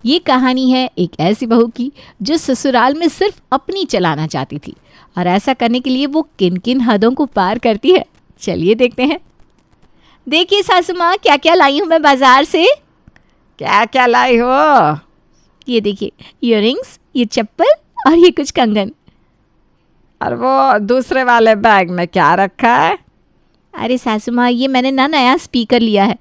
ये कहानी है एक ऐसी बहू की जो ससुराल में सिर्फ अपनी चलाना चाहती थी, और ऐसा करने के लिए वो किन किन हदों को पार करती है। चलिए देखते हैं। देखिए सासू माँ, क्या क्या लाई हूँ मैं बाजार से। क्या क्या लाई हो? ये देखिए, इयररिंग्स, ये चप्पल और ये कुछ कंगन। और वो दूसरे वाले बैग में क्या रखा है? अरे सासू माँ, ये मैंने ना नया स्पीकर लिया है।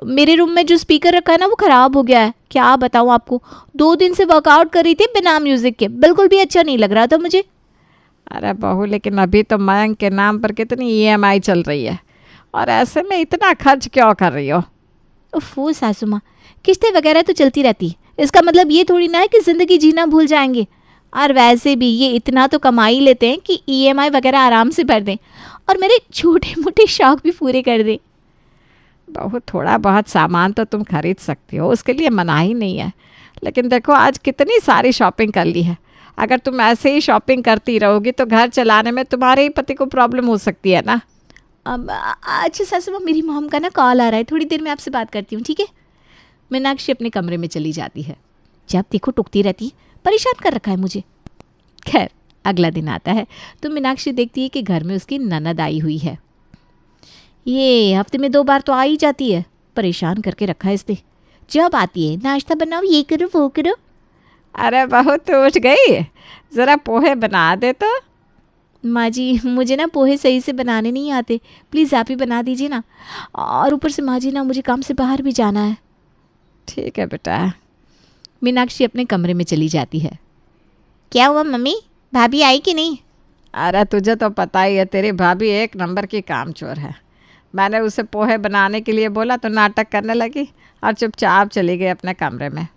मेरे रूम में जो स्पीकर रखा है ना, वो ख़राब हो गया है। क्या बताऊँ आपको, 2 दिन से वर्कआउट कर रही थी बिना म्यूज़िक के, बिल्कुल भी अच्छा नहीं लग रहा था मुझे। अरे बहू, लेकिन अभी तो मयंक के नाम पर कितनी ईएमआई चल रही है, और ऐसे में इतना खर्च क्यों कर रही हो? ओफो सासू माँ, किस्तें वगैरह तो चलती रहती है, इसका मतलब ये थोड़ी ना है कि ज़िंदगी जीना भूल जाएंगे। और वैसे भी ये इतना तो कमा ही लेते हैं कि ईएमआई वगैरह आराम से भर दें और मेरे छोटे मोटे शौक भी पूरे कर दें। बहू, थोड़ा बहुत सामान तो तुम खरीद सकती हो, उसके लिए मनाही नहीं है। लेकिन देखो, आज कितनी सारी शॉपिंग कर ली है। अगर तुम ऐसे ही शॉपिंग करती रहोगी तो घर चलाने में तुम्हारे ही पति को प्रॉब्लम हो सकती है ना। अब अच्छा सासू माँ, मेरी मॉम का ना कॉल आ रहा है, थोड़ी देर में आपसे बात करती हूँ, ठीक है। मीनाक्षी अपने कमरे में चली जाती है। जब देखो टुकती रहती है, परेशान कर रखा है मुझे। खैर, अगला दिन आता है तो मीनाक्षी देखती है कि घर में उसकी ननद आई हुई है। ये हफ्ते में 2 बार तो आ ही जाती है, परेशान करके रखा है इसने। जब आती है, नाश्ता बनाओ, ये करो वो करो। अरे बहू, तू उठ गई, ज़रा पोहे बना दे तो। माँ जी, मुझे ना पोहे सही से बनाने नहीं आते, प्लीज़ आप ही बना दीजिए ना। और ऊपर से माँ जी ना, मुझे काम से बाहर भी जाना है। ठीक है बेटा। मीनाक्षी अपने कमरे में चली जाती है। क्या हुआ मम्मी, भाभी आई कि नहीं? अरे तुझे तो पता ही है, तेरी भाभी एक नंबर की कामचोर है। मैंने उसे पोहे बनाने के लिए बोला तो नाटक करने लगी और चुपचाप चली गई अपने कमरे में।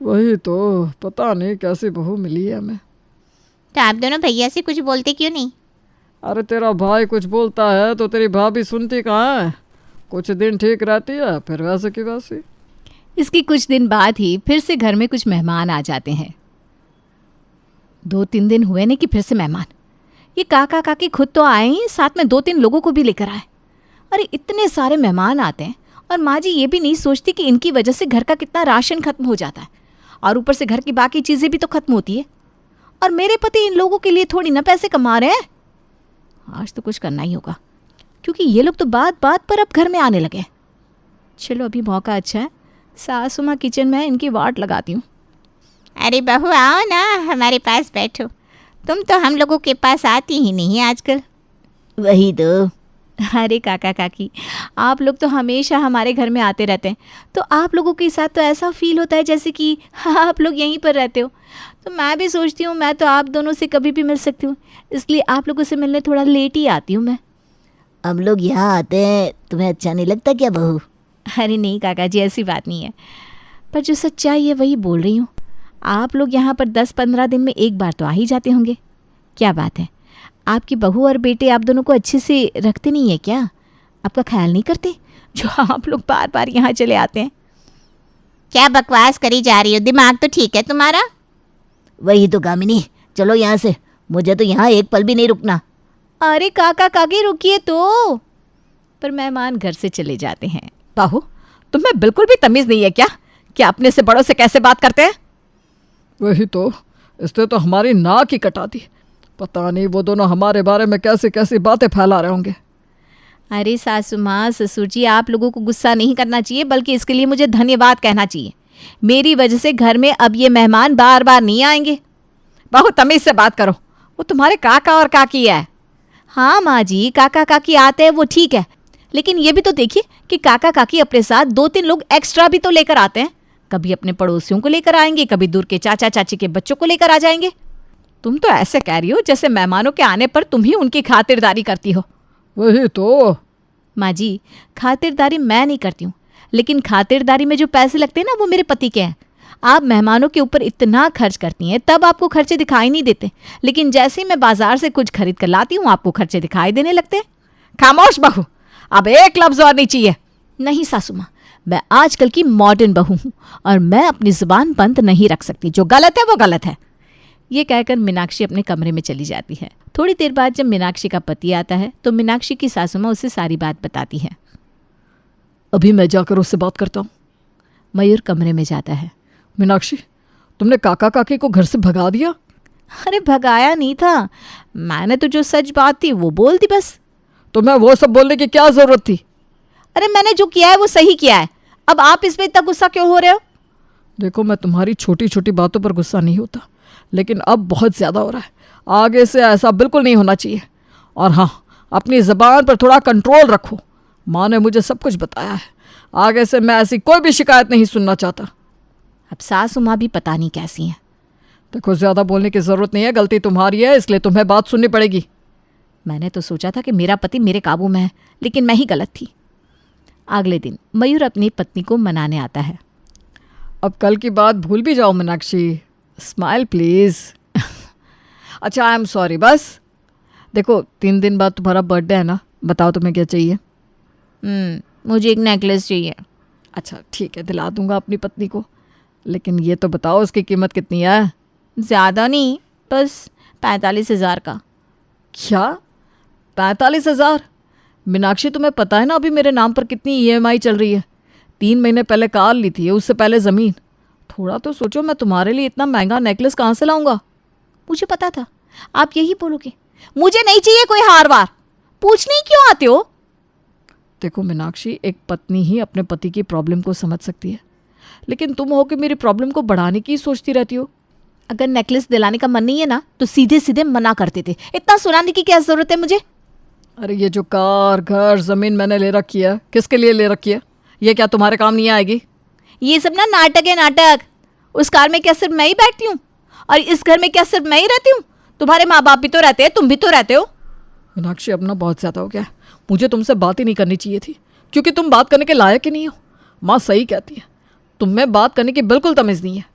वही तो, पता नहीं कैसी बहू मिली है हमें। तो आप दोनों भैया से कुछ बोलते क्यों नहीं? अरे तेरा भाई कुछ बोलता है तो तेरी भाभी सुनती कहाँ है। कुछ दिन ठीक रहती है, फिर वैसे की वैसी। इसके कुछ दिन बाद ही फिर से घर में कुछ मेहमान आ जाते हैं। 2-3 दिन हुए नहीं कि फिर से मेहमान। ये काका काकी खुद तो आए ही, साथ में 2-3 लोगों को भी लेकर आए। अरे इतने सारे मेहमान आते हैं और माँ जी ये भी नहीं सोचती कि इनकी वजह से घर का कितना राशन खत्म हो जाता है, और ऊपर से घर की बाकी चीज़ें भी तो खत्म होती है। और मेरे पति इन लोगों के लिए थोड़ी ना पैसे कमा रहे हैं। आज तो कुछ करना ही होगा, क्योंकि ये लोग तो बात बात पर अब घर में आने लगे। चलो, अभी मौका अच्छा है, सासू माँ किचन में है, इनकी वाट लगाती हूँ। अरे बहू, आओ ना, हमारे पास बैठो। तुम तो हम लोगों के पास आती ही नहीं आजकल। वही तो। अरे काका काकी, आप लोग तो हमेशा हमारे घर में आते रहते हैं, तो आप लोगों के साथ तो ऐसा फील होता है जैसे कि आप लोग यहीं पर रहते हो। तो मैं भी सोचती हूँ मैं तो आप दोनों से कभी भी मिल सकती हूँ, इसलिए आप लोगों से मिलने थोड़ा लेट ही आती हूँ मैं। हम लोग यहाँ आते हैं, तुम्हें अच्छा नहीं लगता क्या बहू? अरे नहीं काका जी, ऐसी बात नहीं है, पर जो सच्चाई है वही बोल रही हूँ। आप लोग यहाँ पर 10-15 दिन में एक बार तो आ ही जाते होंगे। क्या बात है, आपकी बहू और बेटे आप दोनों को अच्छे से रखते नहीं है क्या? आपका ख्याल नहीं करते जो आप लोग बार बार यहाँ चले आते हैं? क्या बकवास करी जा रही हो, दिमाग तो ठीक है तुम्हारा? वही तो कामिनी, चलो यहाँ से, मुझे तो यहाँ एक पल भी नहीं रुकना। अरे काका काकी रुकिए तो। पर मेहमान घर से चले जाते हैं। बहू, तुम्हें बिल्कुल भी तमीज़ नहीं है क्या कि अपने से बड़ों से कैसे बात करते हैं? वही तो, इसने तो हमारी नाक ही कटा दी। पता नहीं वो दोनों हमारे बारे में कैसी कैसी बातें फैला रहे होंगे। अरे सासू माँ, ससुर जी, आप लोगों को गुस्सा नहीं करना चाहिए, बल्कि इसके लिए मुझे धन्यवाद कहना चाहिए। मेरी वजह से घर में अब ये मेहमान बार बार नहीं आएंगे। बहू, तमीज़ से बात करो, वो तुम्हारे काका और काकी है। हाँ माँ जी, काका काकी आते हैं वो ठीक है, लेकिन ये भी तो देखिए कि काका काकी अपने साथ 2-3 लोग एक्स्ट्रा भी तो लेकर आते हैं। कभी अपने पड़ोसियों को लेकर आएंगे, कभी दूर के चाचा चाची के बच्चों को लेकर आ जाएंगे। तुम तो ऐसे कह रही हो जैसे मेहमानों के आने पर तुम ही उनकी खातिरदारी करती हो। वही तो। माँ जी, खातिरदारी मैं नहीं करती हूँ, लेकिन खातिरदारी में जो पैसे लगते हैं ना, वो मेरे पति के हैं। आप मेहमानों के ऊपर इतना खर्च करती हैं, तब आपको खर्चे दिखाई नहीं देते, लेकिन जैसे ही मैं बाजार से कुछ खरीद कर लाती हूँ, आपको खर्चे दिखाई देने लगते हैं। खामोश बहू, अब एक लफ्ज और नहीं चाहिए। नहीं सासू माँ, मैं आजकल की मॉडर्न बहू हूँ और मैं अपनी जुबान बंद नहीं रख सकती। जो गलत है वो गलत है। ये कहकर मीनाक्षी अपने कमरे में चली जाती है। थोड़ी देर बाद जब मीनाक्षी का पति आता है तो मीनाक्षी की सासू माँ उसे सारी बात बताती है। अभी मैं जाकर उससे बात करता हूँ। मयूर कमरे में जाता है। मीनाक्षी, तुमने काका काकी को घर से भगा दिया? अरे भगाया नहीं था, मैंने तो जो सच बात थी वो बोल दी बस। तो मैं वो सब बोलने की क्या जरूरत थी? अरे मैंने जो किया है वो सही किया है, अब आप इस पे इतना गुस्सा क्यों हो रहे हो? देखो, मैं तुम्हारी छोटी छोटी बातों पर गुस्सा नहीं होता, लेकिन अब बहुत ज़्यादा हो रहा है। आगे से ऐसा बिल्कुल नहीं होना चाहिए। और हाँ, अपनी ज़बान पर थोड़ा कंट्रोल रखो। माँ ने मुझे सब कुछ बताया है। आगे से मैं ऐसी कोई भी शिकायत नहीं सुनना चाहता। अब सासू माँ भी पता नहीं कैसी हैं। देखो, ज़्यादा बोलने की ज़रूरत नहीं है, गलती तुम्हारी है, इसलिए तुम्हें बात सुननी पड़ेगी। मैंने तो सोचा था कि मेरा पति मेरे काबू में है, लेकिन मैं ही गलत थी। अगले दिन मयूर अपनी पत्नी को मनाने आता है। अब कल की बात भूल भी जाओ मीनाक्षी, स्माइल प्लीज़। अच्छा, आई एम सॉरी। बस देखो, 3 दिन बाद तुम्हारा बर्थडे है ना, बताओ तुम्हें क्या चाहिए? मुझे एक नेकलेस चाहिए। अच्छा ठीक है, दिला दूंगा अपनी पत्नी को, लेकिन ये तो बताओ उसकी कीमत कितनी है? ज़्यादा नहीं, बस 45,000 का। क्या 45,000? मीनाक्षी, तुम्हें पता है ना अभी मेरे नाम पर कितनी EMI चल रही है? 3 महीने पहले कार ली थी, उससे पहले ज़मीन। थोड़ा तो सोचो, मैं तुम्हारे लिए इतना महंगा नेकलेस कहाँ से लाऊंगा? मुझे पता था आप यही बोलोगे, मुझे नहीं चाहिए कोई हार वार। पूछने ही क्यों आते हो? देखो मीनाक्षी, एक पत्नी ही अपने पति की प्रॉब्लम को समझ सकती है, लेकिन तुम हो कि मेरी प्रॉब्लम को बढ़ाने की सोचती रहती हो। अगर नेकलेस दिलाने का मन नहीं है ना तो सीधे सीधे मना करते थे, इतना सुनाने की क्या ज़रूरत है मुझे? अरे ये जो कार, घर, ज़मीन मैंने ले रखी है, किसके लिए ले रखी है? ये क्या तुम्हारे काम नहीं आएगी? ये सब ना नाटक है, नाटक। उस कार में क्या सिर्फ मैं ही बैठती हूँ? और इस घर में क्या सिर्फ मैं ही रहती हूँ? तुम्हारे माँ बाप भी तो रहते हैं, तुम भी तो रहते हो। मीनाक्षी, अब ना बहुत ज़्यादा हो गया। मुझे तुमसे बात ही नहीं करनी चाहिए थी, क्योंकि तुम बात करने के लायक ही नहीं हो। माँ सही कहती है, तुम में बात करने की बिल्कुल तमीज़ नहीं है।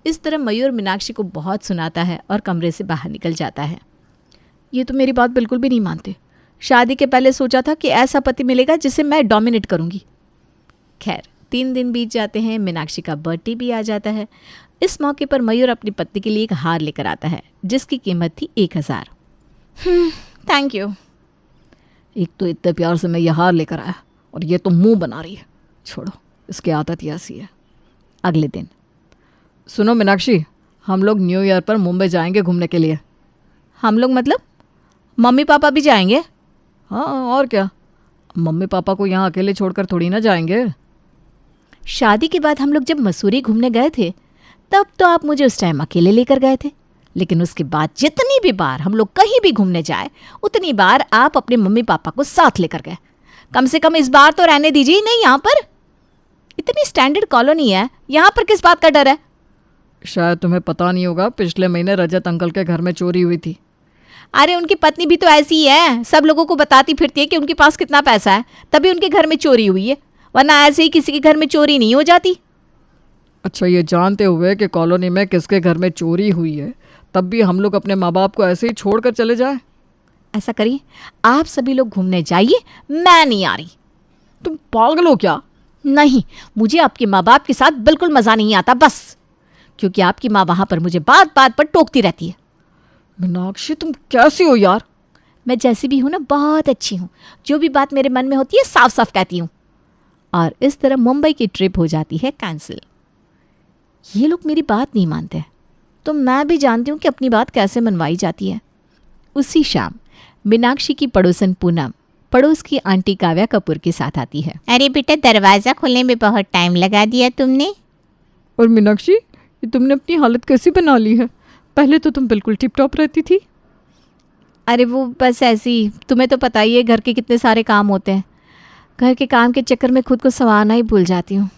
इस तरह मयूर मीनाक्षी को बहुत सुनाता है और कमरे से बाहर निकल जाता है। ये तो मेरी बात बिल्कुल भी नहीं मानते। शादी के पहले सोचा था कि ऐसा पति मिलेगा जिसे मैं डोमिनेट करूंगी। खैर, 3 दिन बीत जाते हैं, मीनाक्षी का बर्थडे भी आ जाता है। इस मौके पर मयूर अपनी पत्नी के लिए एक हार लेकर आता है, जिसकी कीमत थी 1,000। Thank you. एक तो इतने प्यार से मैं यह हार लेकर आया, और ये तो मुंह बना रही है। छोड़ो, इसकी आदत ही ऐसी है। अगले दिन, सुनो मीनाक्षी, हम लोग न्यू ईयर पर मुंबई जाएंगे घूमने के लिए। हम लोग मतलब मम्मी पापा भी जाएंगे? हाँ, और क्या, मम्मी पापा को यहाँ अकेले छोड़कर थोड़ी ना जाएंगे। शादी के बाद हम लोग जब मसूरी घूमने गए थे तब तो आप मुझे उस टाइम अकेले लेकर गए थे, लेकिन उसके बाद जितनी भी बार हम लोग कहीं भी घूमने जाए उतनी बार आप अपने मम्मी पापा को साथ लेकर गए। कम से कम इस बार तो रहने दीजिए नहीं यहाँ पर। इतनी स्टैंडर्ड कॉलोनी है, यहाँ पर किस बात का डर है? शायद तुम्हें पता नहीं होगा, पिछले महीने रजत अंकल के घर में चोरी हुई थी। अरे उनकी पत्नी भी तो ऐसी ही है, सब लोगों को बताती फिरती है कि उनके पास कितना पैसा है, तभी उनके घर में चोरी हुई है, वरना ऐसे ही किसी के घर में चोरी नहीं हो जाती। अच्छा, ये जानते हुए कि कॉलोनी में किसके घर में चोरी हुई है, तब भी हम लोग अपने माँ बाप को ऐसे ही छोड़ कर चले जाए? ऐसा करिए, आप सभी लोग घूमने जाइए, मैं नहीं आ रही। तुम पागल हो क्या? नहीं, मुझे आपके माँ बाप के साथ बिल्कुल मज़ा नहीं आता, बस क्योंकि आपकी माँ वहाँ पर मुझे बात बात पर टोकती रहती है। मीनाक्षी, तुम कैसी हो यार? मैं जैसी भी हूँ ना, बहुत अच्छी हूँ। जो भी बात मेरे मन में होती है साफ साफ कहती हूँ। और इस तरह मुंबई की ट्रिप हो जाती है कैंसिल। ये लोग मेरी बात नहीं मानते, तो मैं भी जानती हूँ कि अपनी बात कैसे मनवाई जाती है। उसी शाम मीनाक्षी की पड़ोसन पूनम पड़ोस की आंटी काव्या कपूर के साथ आती है। अरे बेटा, दरवाज़ा खोलने में बहुत टाइम लगा दिया तुमने। और मीनाक्षी, ये तुमने अपनी हालत कैसी बना ली है? पहले तो तुम बिल्कुल टिप टॉप रहती थी। अरे वो बस ऐसी, तुम्हें तो पता ही है घर के कितने सारे काम होते हैं। घर के काम के चक्कर में खुद को संवारना ही भूल जाती हूँ।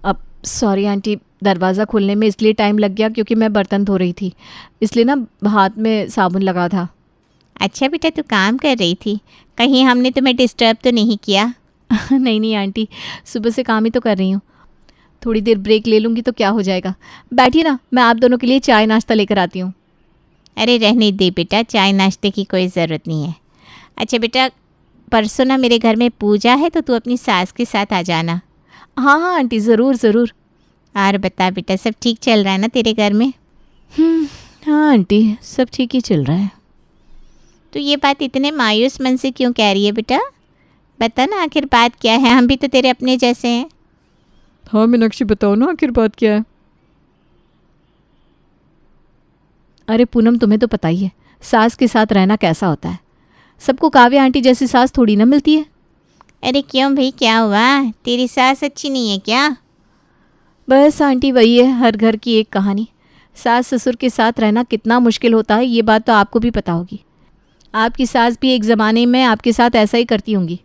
अब सॉरी आंटी, दरवाज़ा खोलने में इसलिए टाइम लग गया क्योंकि मैं बर्तन धो रही थी, इसलिए ना हाथ में साबुन लगा था। अच्छा बेटा, तू काम कर रही थी, कहीं हमने तुम्हें डिस्टर्ब तो नहीं किया? नहीं नहीं आंटी, सुबह से काम ही तो कर रही हूँ। थोड़ी देर ब्रेक ले लूँगी तो क्या हो जाएगा। बैठिए ना, मैं आप दोनों के लिए चाय नाश्ता लेकर आती हूँ। अरे रहने दे बेटा, चाय नाश्ते की कोई ज़रूरत नहीं है। अच्छा बेटा, परसों ना मेरे घर में पूजा है, तो तू अपनी सास के साथ आ जाना। हाँ हाँ आंटी, ज़रूर ज़रूर। और बता बेटा, सब ठीक चल रहा है ना तेरे घर में? हाँ आंटी, सब ठीक ही चल रहा है। तो ये बात इतने मायूस मन से क्यों कह रही है बेटा? बता ना, आखिर बात क्या है? हम भी तो तेरे अपने जैसे हैं। हाँ मीनाक्षी, बताओ ना आखिर बात क्या है? अरे पूनम, तुम्हें तो पता ही है सास के साथ रहना कैसा होता है। सबको काव्या आंटी जैसी सास थोड़ी ना मिलती है। अरे क्यों भाई, क्या हुआ? तेरी सास अच्छी नहीं है क्या? बस आंटी, वही है हर घर की एक कहानी। सास ससुर के साथ रहना कितना मुश्किल होता है ये बात तो आपको भी पता होगी। आपकी सास भी एक ज़माने में आपके साथ ऐसा ही करती होंगी।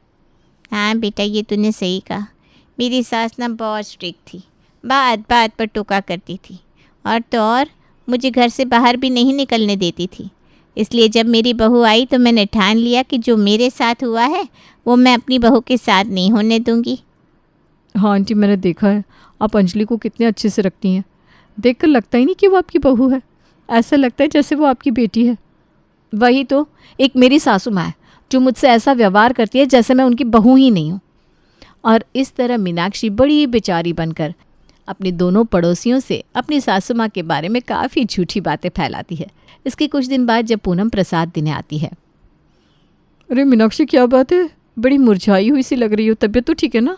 हाँ बेटा, ये तूने सही कहा। मेरी सास ना बहुत स्ट्रिक्ट थी, बात बात पर टोका करती थी, और तो और मुझे घर से बाहर भी नहीं निकलने देती थी। इसलिए जब मेरी बहू आई तो मैंने ठान लिया कि जो मेरे साथ हुआ है वो मैं अपनी बहू के साथ नहीं होने दूंगी। हाँ आंटी, मैंने देखा है आप अंजलि को कितने अच्छे से रखती हैं। देखकर लगता ही नहीं कि वो आपकी बहू है, ऐसा लगता है जैसे वो आपकी बेटी है। वही तो, एक मेरी सासू माँ है जो मुझसे ऐसा व्यवहार करती है जैसे मैं उनकी बहू ही नहीं हूँ। और इस तरह मीनाक्षी बड़ी बेचारी बनकर अपनी दोनों पड़ोसियों से अपनी सासू माँ के बारे में काफ़ी झूठी बातें फैलाती है। इसके कुछ दिन बाद जब पूनम प्रसाद देने आती है। अरे मीनाक्षी, क्या बात है? बड़ी मुरझाई हुई सी लग रही हो, तबीयत तो ठीक है ना?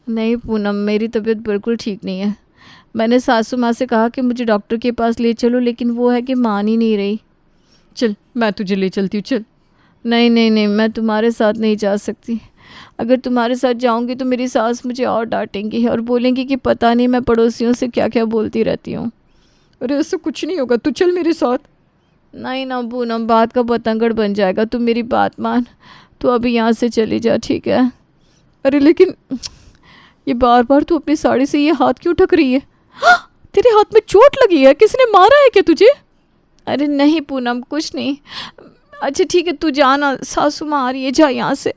नहीं पूनम, मेरी तबीयत बिल्कुल ठीक नहीं है। मैंने सासू माँ से कहा कि मुझे डॉक्टर के पास ले चलो, लेकिन वो है कि मान ही नहीं रही। चल मैं तुझे ले चलती हूँ, चल। नहीं नहीं नहीं, मैं तुम्हारे साथ नहीं जा सकती। अगर तुम्हारे साथ जाऊंगी तो मेरी सास मुझे और डांटेंगी और बोलेंगी कि पता नहीं मैं पड़ोसियों से क्या क्या बोलती रहती हूँ। अरे ऐसा कुछ नहीं होगा, तू चल मेरे साथ। नहीं ना पूनम, बात का बतंगड़ बन जाएगा। तुम मेरी बात मान, तो अभी यहाँ से चली जा, ठीक है? अरे लेकिन ये बार बार तू अपनी साड़ी से ये हाथ क्यों ठक रही है? हाँ, तेरे हाथ में चोट लगी है, किसने मारा है क्या तुझे? अरे नहीं पूनम, कुछ नहीं। अच्छा ठीक है, तू जाना, सासू माँ आ रही है, जा यहाँ से।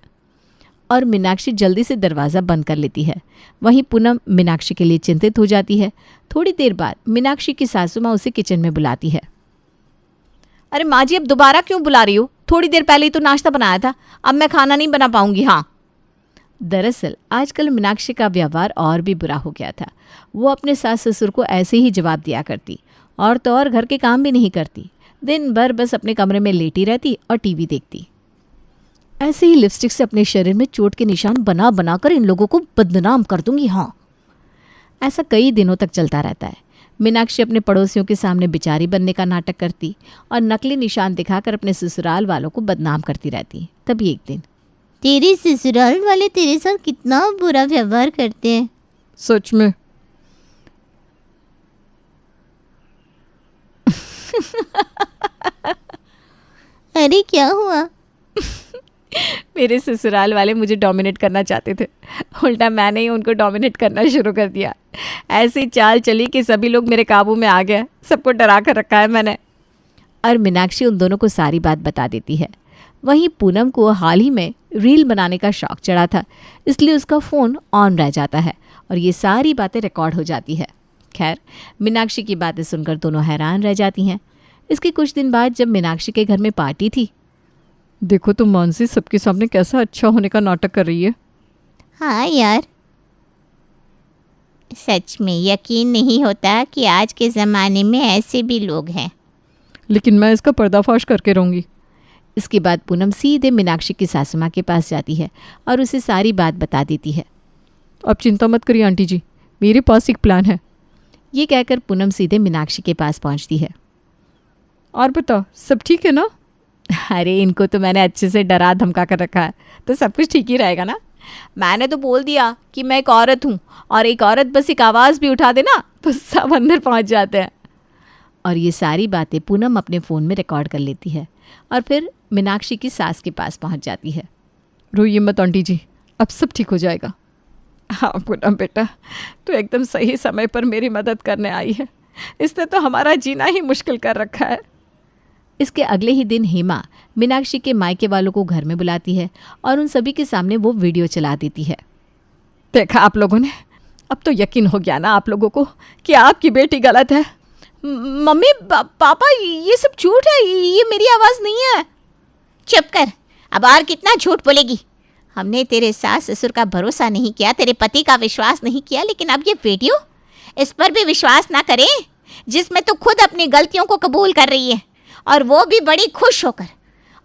और मीनाक्षी जल्दी से दरवाज़ा बंद कर लेती है। वहीं पूनम मीनाक्षी के लिए चिंतित हो जाती है। थोड़ी देर बाद मीनाक्षी की सासू माँ उसे किचन में बुलाती है। अरे माँ जी, अब दोबारा क्यों बुला रही हो? थोड़ी देर पहले ही तो नाश्ता बनाया था, अब मैं खाना नहीं बना पाऊंगी। हाँ, दरअसल आजकल मीनाक्षी का व्यवहार और भी बुरा हो गया था। वो अपने सास ससुर को ऐसे ही जवाब दिया करती, और तो और घर के काम भी नहीं करती। दिन भर बस अपने कमरे में लेटी रहती और टीवी देखती। ऐसे ही लिपस्टिक से अपने शरीर में चोट के निशान बना बना कर इन लोगों को बदनाम कर दूंगी। हाँ, ऐसा कई दिनों तक चलता रहता है। मीनाक्षी अपने पड़ोसियों के सामने बेचारी बनने का नाटक करती और नकली निशान दिखाकर अपने ससुराल वालों को बदनाम करती रहती। तभी एक दिन, तेरे ससुराल वाले तेरे साथ कितना बुरा व्यवहार करते हैं। सच में? अरे क्या हुआ? मेरे ससुराल वाले मुझे डोमिनेट करना चाहते थे, उल्टा मैंने ही उनको डोमिनेट करना शुरू कर दिया। ऐसी चाल चली कि सभी लोग मेरे काबू में आ गए, सबको डरा कर रखा है मैंने। और मीनाक्षी उन दोनों को सारी बात बता देती है। वहीं पूनम को हाल ही में रील बनाने का शौक चढ़ा था, इसलिए उसका फ़ोन ऑन रह जाता है और ये सारी बातें रिकॉर्ड हो जाती है। खैर, मीनाक्षी की बातें सुनकर दोनों हैरान रह जाती हैं। इसके कुछ दिन बाद जब मीनाक्षी के घर में पार्टी थी। देखो तो मानसी सबके सामने कैसा अच्छा होने का नाटक कर रही है। हाँ यार, सच में यकीन नहीं होता कि आज के ज़माने में ऐसे भी लोग हैं। लेकिन मैं इसका पर्दाफाश करके रहूँगी। इसके बाद पूनम सीधे मीनाक्षी की सासू माँ के पास जाती है और उसे सारी बात बता देती है। अब चिंता मत करिए आंटी जी, मेरे पास एक प्लान है। ये कहकर पूनम सीधे मीनाक्षी के पास पहुँचती है। और बता, सब ठीक है ना? अरे इनको तो मैंने अच्छे से डरा धमका कर रखा है, तो सब कुछ ठीक ही रहेगा ना। मैंने तो बोल दिया कि मैं एक औरत हूँ, और एक औरत बस एक आवाज़ भी उठा दे ना तो सब अंदर पहुँच जाते हैं। और ये सारी बातें पूनम अपने फ़ोन में रिकॉर्ड कर लेती है और फिर मीनाक्षी की सास के पास पहुँच जाती है। रोइए मत आंटी जी, अब सब ठीक हो जाएगा। हाँ पूनम बेटा, तो एकदम सही समय पर मेरी मदद करने आई है। इसने तो हमारा जीना ही मुश्किल कर रखा है। इसके अगले ही दिन हेमा मीनाक्षी के मायके वालों को घर में बुलाती है और उन सभी के सामने वो वीडियो चला देती है। देखा आप लोगों ने, अब तो यकीन हो गया ना आप लोगों को कि आपकी बेटी गलत है। मम्मी पापा, ये सब झूठ है, ये मेरी आवाज़ नहीं है। चुप कर, अब और कितना झूठ बोलेगी। हमने तेरे सास ससुर का भरोसा नहीं किया, तेरे पति का विश्वास नहीं किया, लेकिन अब ये वीडियो, इस पर भी विश्वास ना करें, जिसमें तू खुद अपनी गलतियों को कबूल कर रही है, और वो भी बड़ी खुश होकर,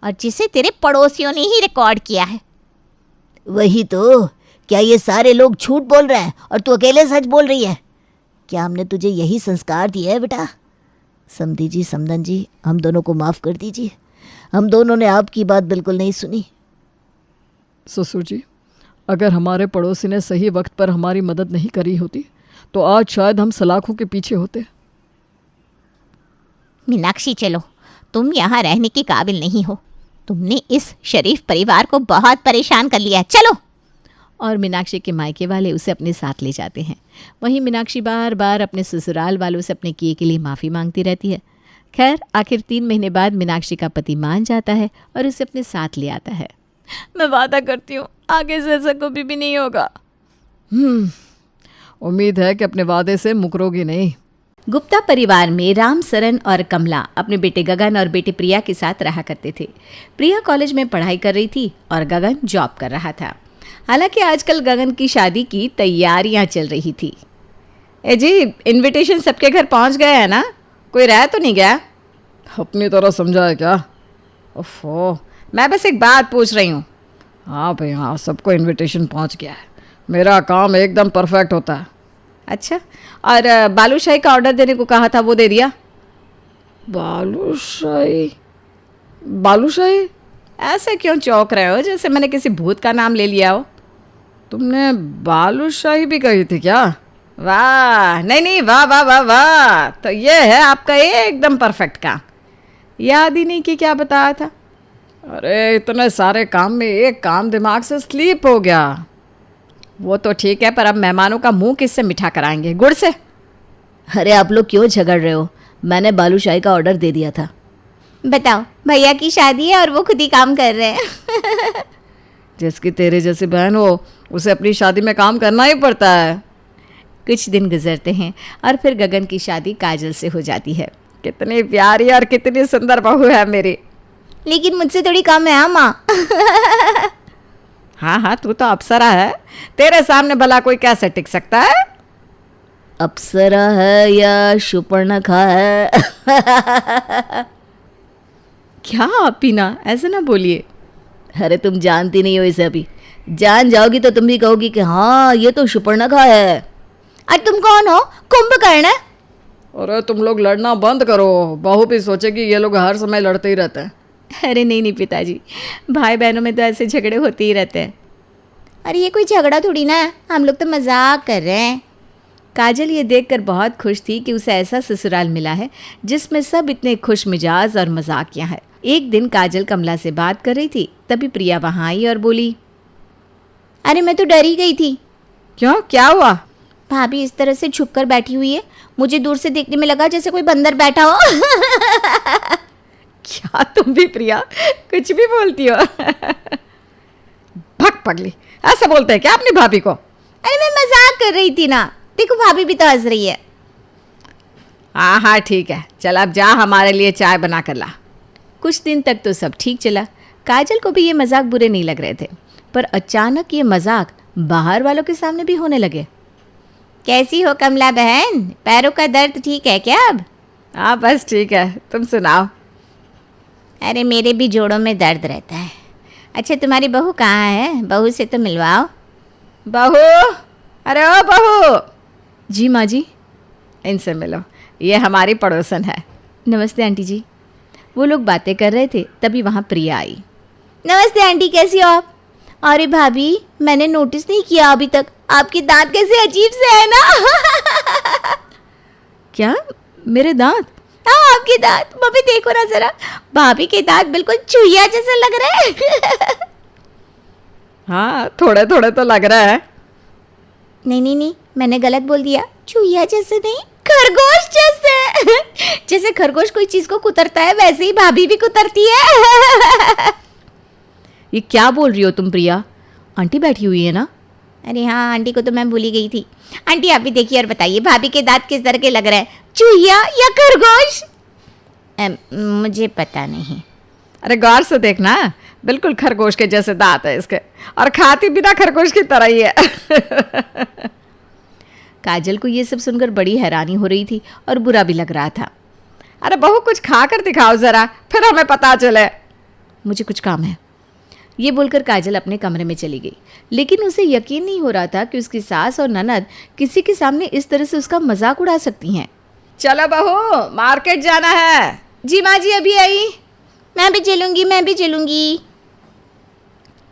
और जिसे तेरे पड़ोसियों ने ही रिकॉर्ड किया है। वही तो, क्या ये सारे लोग झूठ बोल रहे हैं और तू अकेले सच बोल रही है? क्या हमने तुझे यही संस्कार दिया है बेटा? समधी जी, समदन जी, हम दोनों को माफ़ कर दीजिए। हम दोनों ने आपकी बात बिल्कुल नहीं सुनी। ससुर जी, अगर हमारे पड़ोसी ने सही वक्त पर हमारी मदद नहीं करी होती तो आज शायद हम सलाखों के पीछे होते। मीनाक्षी चलो, तुम यहाँ रहने के काबिल नहीं हो। तुमने इस शरीफ परिवार को बहुत परेशान कर लिया है, चलो। और मीनाक्षी के मायके वाले उसे अपने साथ ले जाते हैं। वहीं मीनाक्षी बार बार अपने ससुराल वालों से अपने किए के लिए माफ़ी मांगती रहती है। खैर, आखिर 3 महीने बाद मीनाक्षी का पति मान जाता है और उसे अपने साथ ले आता है। मैं वादा करती हूँ आगे से ऐसा कभी भी नहीं होगा। उम्मीद है कि अपने वादे से मुकरोगी नहीं। गुप्ता परिवार में राम, सरन और कमला अपने बेटे गगन और बेटी प्रिया के साथ रहा करते थे। प्रिया कॉलेज में पढ़ाई कर रही थी और गगन जॉब कर रहा था। हालांकि आजकल गगन की शादी की तैयारियां चल रही थी। ए जी, इनविटेशन सबके घर पहुंच गया है ना? कोई रह तो नहीं गया? अपनी तरह समझा है क्या? ओफो, मैं बस एक बात पूछ रही हूँ। हाँ भाई हाँ, सबको इनविटेशन पहुंच गया है। मेरा काम एकदम परफेक्ट होता है। अच्छा, और बालूशाही का ऑर्डर देने को कहा था, वो दे दिया? बालूशाही? बालूशाही? ऐसे क्यों चौंक रहे हो जैसे मैंने किसी भूत का नाम ले लिया हो? तुमने बालूशाही भी कही थी क्या? वाह, नहीं नहीं, वाह वाह वाह वाह, तो ये है आपका एकदम परफेक्ट काम। याद ही नहीं कि क्या बताया था। अरे इतने सारे काम में एक काम दिमाग से स्लीप हो गया। वो तो ठीक है, पर अब मेहमानों का मुंह किससे मीठा कराएंगे? गुड़ से? अरे आप लोग क्यों झगड़ रहे हो? मैंने बालूशाही का ऑर्डर दे दिया था। बताओ, भैया की शादी है और वो खुद ही काम कर रहे हैं। जिसकी तेरे जैसी बहन हो उसे अपनी शादी में काम करना ही पड़ता है। कुछ दिन गुजरते हैं और फिर गगन की शादी काजल से हो जाती है। कितनी प्यारी और कितनी सुंदर बहू है मेरी। लेकिन मुझसे थोड़ी कम है माँ। हाँ हाँ, तू तो अप्सरा है, तेरे सामने भला कोई कैसे टिक सकता है? अप्सरा है या शूर्पणखा है? क्या आप पीना, ऐसे ना बोलिए। अरे तुम जानती नहीं हो इसे, अभी जान जाओगी तो तुम भी कहोगी कि हाँ ये तो शूर्पणखा है। और तुम कौन हो? कुंभकर्ण? अरे तुम लोग लड़ना बंद करो, बहू भी सोचेगी ये लोग हर समय लड़ते ही रहते हैं। अरे नहीं नहीं पिताजी, भाई बहनों में तो ऐसे झगड़े होते ही रहते हैं। अरे ये कोई झगड़ा थोड़ी ना है, हम लोग तो मजाक कर रहे हैं। काजल ये देखकर बहुत खुश थी कि उसे ऐसा ससुराल मिला है जिसमें सब इतने खुश मिजाज और मजाकिया है। एक दिन काजल कमला से बात कर रही थी, तभी प्रिया वहाँ आई और बोली, अरे मैं तो डर ही गई थी। क्यों, क्या हुआ? भाभी इस तरह से छुप कर बैठी हुई है, मुझे दूर से देखने में लगा जैसे कोई बंदर बैठा हो। क्या तुम भी प्रिया कुछ भी बोलती हो? भग पगली, ऐसे बोलते हैं क्या अपनी भाभी को? अरे मैं मजाक कर रही थी ना, देखो भाभी भी तो हंस रही है। हाँ हाँ ठीक है, चल अब जा हमारे लिए चाय बना कर ला। कुछ दिन तक तो सब ठीक चला। काजल को भी ये मजाक बुरे नहीं लग रहे थे, पर अचानक ये मजाक बाहर वालों के सामने भी होने लगे। कैसी हो कमला बहन, पैरों का दर्द ठीक है क्या अब? हाँ बस ठीक है, तुम सुनाओ। अरे मेरे भी जोड़ों में दर्द रहता है। अच्छा तुम्हारी बहू कहाँ है? बहू से तो मिलवाओ। बहू, अरे ओ बहू। जी माँ जी। इनसे मिलो, ये हमारी पड़ोसन है। नमस्ते आंटी जी। वो लोग बातें कर रहे थे, तभी वहाँ प्रिया आई। नमस्ते आंटी, कैसी हो आप? अरे भाभी, मैंने नोटिस नहीं किया अभी तक, आपके दांत कैसे अजीब से है ना। क्या, मेरे दांत? हाँ आपके दांत, मम्मी देखो ना जरा, भाभी के दांत बिल्कुल चूहिया जैसे लग रहे हैं। हाँ थोड़े थोड़े तो लग रहा है। नहीं नहीं नहीं, मैंने गलत बोल दिया, चूहिया जैसे नहीं, खरगोश जैसे। जैसे खरगोश कोई चीज को कुतरता है वैसे ही भाभी भी कुतरती है। ये क्या बोल रही हो तुम प्रिया? आंटी बैठी हुई है ना? अरे हाँ, आंटी को तो मैं भूल ही गई थी। आंटी आप भी देखिए और बताइए, भाभी के दांत किस तरह के लग रहे हैं, चूहिया या खरगोश? मुझे पता नहीं। अरे गौर से देखना, बिल्कुल खरगोश के जैसे दांत है इसके, और खाती बिना खरगोश की तरह ही है। काजल को ये सब सुनकर बड़ी हैरानी हो रही थी और बुरा भी लग रहा था। अरे बहू कुछ खा कर दिखाओ जरा, फिर हमें पता चले। मुझे कुछ काम है, ये बोलकर काजल अपने कमरे में चली गई। लेकिन उसे यकीन नहीं हो रहा था कि उसकी सास और ननद किसी के सामने इस तरह से उसका मजाक उड़ा सकती हैं। चलो बहू, मार्केट जाना है। जी माँ जी अभी आई। मैं भी चलूंगी।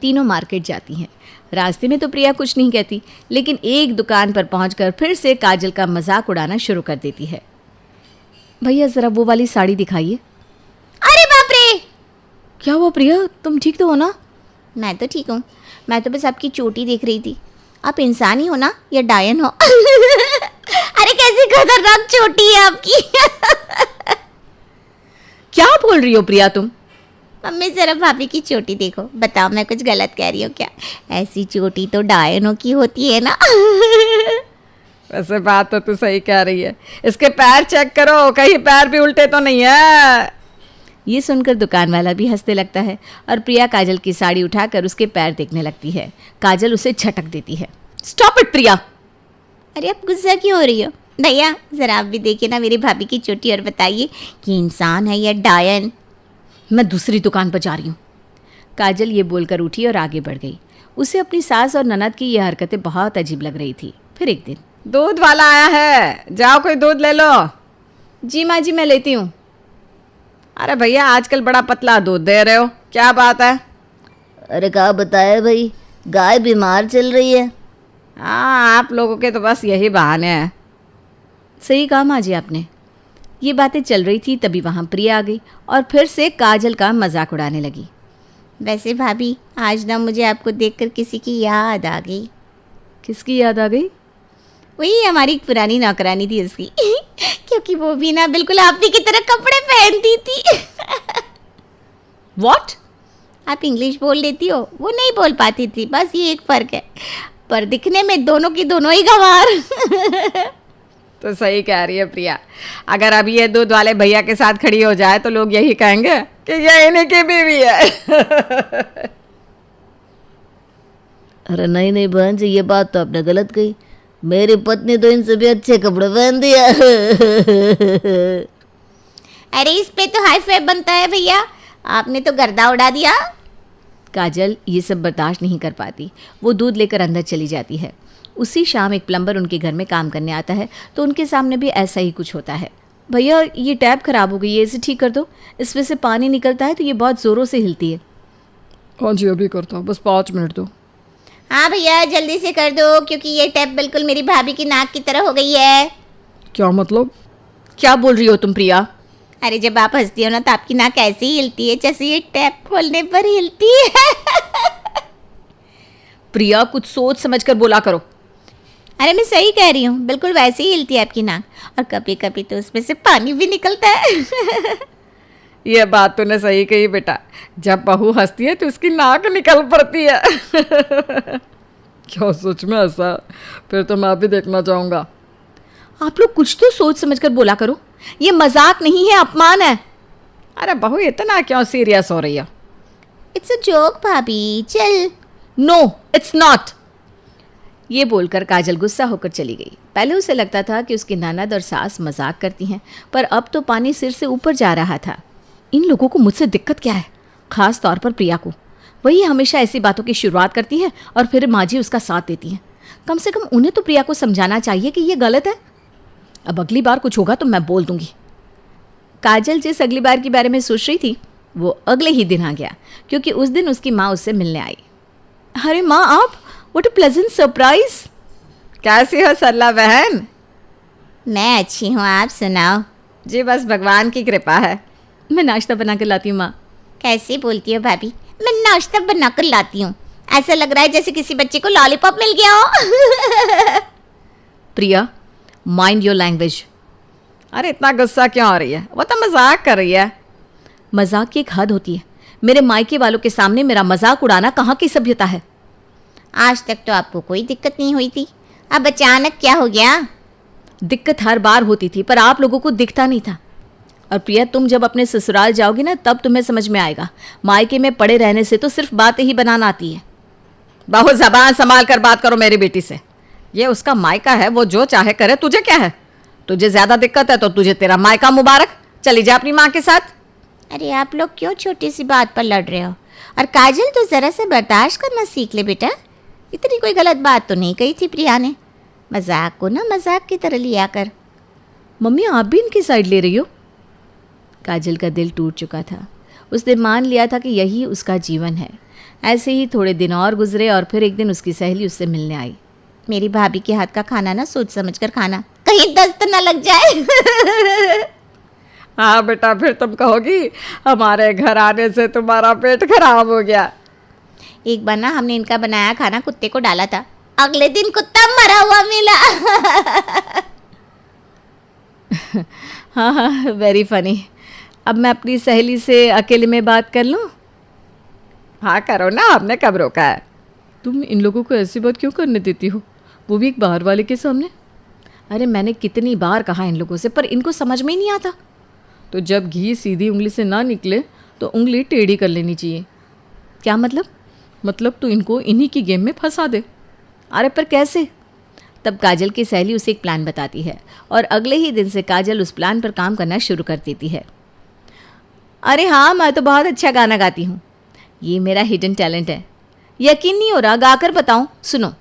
तीनों मार्केट जाती हैं। रास्ते में तो प्रिया कुछ नहीं कहती, लेकिन एक दुकान पर पहुंचकर फिर से काजल का मजाक उड़ाना शुरू कर देती है। भैया जरा वो वाली साड़ी दिखाइए। अरे बाप रे! क्या हुआ प्रिया, तुम ठीक तो हो ना? मैं तो ठीक हूँ, मैं तो बस आपकी चोटी देख रही थी। आप इंसान ही हो ना या डायन हो? अरे कैसी खतरनाक चोटी है आपकी! क्या बोल रही हो प्रिया तुम? मम्मी जरा भाभी की चोटी देखो, बताओ मैं कुछ गलत कह रही हूँ क्या? ऐसी चोटी तो डायनों की होती है ना। वैसे बात तो तू सही कह रही है। इसके पैर चेक करो, कहीं पैर भी उल्टे तो नहीं है। ये सुनकर दुकान वाला भी हंसने लगता है और प्रिया काजल की साड़ी उठाकर उसके पैर देखने लगती है। काजल उसे झटक देती है। स्टॉप इट प्रिया! अरे आप गुस्सा क्यों हो रही हो? भैया जरा आप भी देखिए ना मेरी भाभी की चोटी और बताइए कि इंसान है या डायन। मैं दूसरी दुकान पर जा रही हूँ। काजल ये बोलकर उठी और आगे बढ़ गई। उसे अपनी सास और ननद की ये हरकतें बहुत अजीब लग रही थी। फिर एक दिन, दूध वाला आया है, जाओ कोई दूध ले लो। जी माँ जी मैं लेती हूँ। अरे भैया आजकल बड़ा पतला दूध दे रहे हो, क्या बात है? अरे क्या बताए भाई, गाय बीमार चल रही है। हाँ, आप लोगों के तो बस यही बहाने हैं। सही कहा माँ जी आपने। ये बातें चल रही थी तभी वहाँ प्रिया आ गई और फिर से काजल का मजाक उड़ाने लगी। वैसे भाभी आज ना मुझे आपको देखकर किसी की याद आ गई। किसकी याद आ गई? वही हमारी एक पुरानी नौकरानी थी उसकी। क्योंकि वो भी ना बिल्कुल आप ही की तरह कपड़े पहनती थी। What? आप इंग्लिश बोल लेती हो, वो नहीं बोल पाती थी, बस ये एक फ़र्क है। पर दिखने में दोनों की दोनों ही गंवार। तो सही कह रही है प्रिया। अगर अभी ये दूध वाले भैया के साथ खड़ी हो जाए तो लोग यही कहेंगे कि ये इन्हीं की बीवी है। अरे नहीं नहीं बहन जी, ये बात तो आपने गलत कही। मेरी पत्नी तो इनसे भी अच्छे कपड़े पहन दिया। अरे इस पे तो हाई फाई बनता है भैया, आपने तो गर्दा उड़ा दिया। काजल ये सब बर्दाश्त नहीं कर पाती। वो दूध लेकर अंदर चली जाती है। उसी शाम एक प्लम्बर उनके घर में काम करने आता है तो उनके सामने भी ऐसा ही कुछ होता है। भैया ये टैप खराब हो गई है, इसे ठीक कर दो। इसमें से पानी निकलता है तो ये बहुत ज़ोरों से हिलती है। हाँ जी अभी करता हूँ, बस 5 मिनट दो। हाँ भैया जल्दी से कर दो, क्योंकि ये टैप बिल्कुल मेरी भाभी की नाक की तरह हो गई है। क्या मतलब? क्या बोल रही हो तुम प्रिया? अरे जब आप हंसती हो ना तो आपकी नाक ऐसे ही हिलती है जैसे ये टैप खोलने पर हिलती है। प्रिया कुछ सोच समझ कर बोला करो। अरे मैं सही कह रही हूँ, बिल्कुल वैसे ही हिलती है आपकी नाक, और कभी कभी तो उसमें से पानी भी निकलता है। ये बात तूने सही कही बेटा, जब बहू हंसती है तो उसकी नाक निकल पड़ती है। क्या सच में ऐसा? फिर तो मैं भी देखना चाहूँगा। आप लोग कुछ तो सोच समझ कर बोला करो। ये मजाक नहीं है, अपमान है। अरे बहू इतना क्यों सीरियस हो रही है? इट्स अ जोक भाभी, चल। No it's not. ये बोलकर काजल गुस्सा होकर चली गई। पहले उसे लगता था कि उसकी ननद और सास मजाक करती हैं, पर अब तो पानी सिर से ऊपर जा रहा था। इन लोगों को मुझसे दिक्कत क्या है? खास तौर पर प्रिया को। वही हमेशा ऐसी बातों की शुरुआत करती है और फिर माँ जी उसका साथ देती हैं। कम से कम उन्हें तो प्रिया को समझाना चाहिए कि ये गलत है। अब अगली बार कुछ होगा तो मैं बोल दूंगी। काजल जिस अगली बार के बारे में सोच रही थी वो अगले ही दिन आ गया, क्योंकि उस दिन उसकी माँ उससे मिलने आई। अरे माँ आप, व्हाट अ प्लेजेंट सरप्राइज। कैसी हो सरला बहन? मैं अच्छी हूँ, आप सुनाओ। जी बस भगवान की कृपा है। मैं नाश्ता बना कर लाती हूँ माँ। कैसे बोलती हो भाभी? मैं नाश्ता बना कर लाती हूँ, ऐसा लग रहा है जैसे किसी बच्चे को लॉलीपॉप मिल गया हो। प्रिया माइंड योर लैंग्वेज। अरे इतना गुस्सा क्यों हो रही है? वो तो मजाक कर रही है। मजाक की एक हद होती है। मेरे मायके वालों के सामने मेरा मजाक उड़ाना कहाँ की सभ्यता है? आज तक तो आपको कोई दिक्कत नहीं हुई थी, अब अचानक क्या हो गया? दिक्कत हर बार होती थी पर आप लोगों को दिखता नहीं था। और प्रिया तुम जब अपने ससुराल जाओगी ना तब तुम्हें समझ में आएगा। मायके में पड़े रहने से तो सिर्फ बातें ही बनाना आती है। बहुत जबान संभाल कर बात करो मेरी बेटी से। ये उसका मायका है, वो जो चाहे करे, तुझे क्या है? तुझे ज्यादा दिक्कत है तो तुझे तेरा मायका मुबारक, चली जा अपनी माँ के साथ। अरे आप लोग क्यों छोटी सी बात पर लड़ रहे हो? और काजल तो ज़रा सा बर्दाश्त करना सीख ले बेटा। इतनी कोई गलत बात तो नहीं कही थी प्रिया ने। मजाक को ना मजाक की तरह लिया कर। मम्मी आप भी इनकी साइड ले रही हो? काजल का दिल टूट चुका था। उसने मान लिया था कि यही उसका जीवन है। ऐसे ही थोड़े दिन और गुजरे और फिर एक दिन उसकी सहेली उससे मिलने आई। मेरी भाभी के हाथ का खाना ना सोच समझ कर खाना, कहीं दस्त ना लग जाए। हाँ बेटा, फिर तुम कहोगी हमारे घर आने से तुम्हारा पेट खराब हो गया। एक बार ना हमने इनका बनाया खाना कुत्ते को डाला था, अगले दिन कुत्ता मरा हुआ मिला। हाँ हाँ, वेरी फनी। अब मैं अपनी सहेली से अकेले में बात कर लूँ? हाँ करो ना, आपने कब रोका है? तुम इन लोगों को ऐसी बात क्यों करने देती हो, वो भी एक बाहर वाले के सामने? अरे मैंने कितनी बार कहा इन लोगों से, पर इनको समझ में ही नहीं आता। तो जब घी सीधी उंगली से ना निकले तो उंगली टेढ़ी कर लेनी चाहिए। क्या मतलब? मतलब तो इनको इन्हीं की गेम में फंसा दे। अरे पर कैसे? तब काजल की सहेली उसे एक प्लान बताती है और अगले ही दिन से काजल उस प्लान पर काम करना शुरू कर देती है। अरे हाँ, मैं तो बहुत अच्छा गाना गाती हूँ, ये मेरा हिडन टैलेंट है। यकीन नहीं हो रहा, गाकर बताऊँ? सुनो।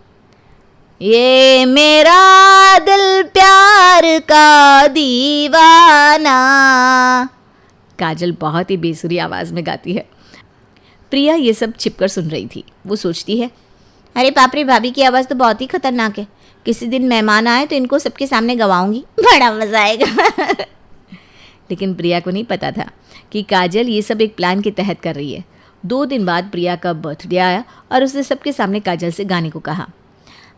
ये मेरा दिल प्यार का दीवाना। काजल बहुत ही बेसुरी आवाज़ में गाती है। प्रिया ये सब छिपकर सुन रही थी। वो सोचती है, अरे बाप रे, भाभी की आवाज़ तो बहुत ही खतरनाक है। किसी दिन मेहमान आए तो इनको सबके सामने गवाऊंगी, बड़ा मजा आएगा। लेकिन प्रिया को नहीं पता था कि काजल ये सब एक प्लान के तहत कर रही है। 2 दिन बाद प्रिया का बर्थडे आया और उसने सबके सामने काजल से गाने को कहा।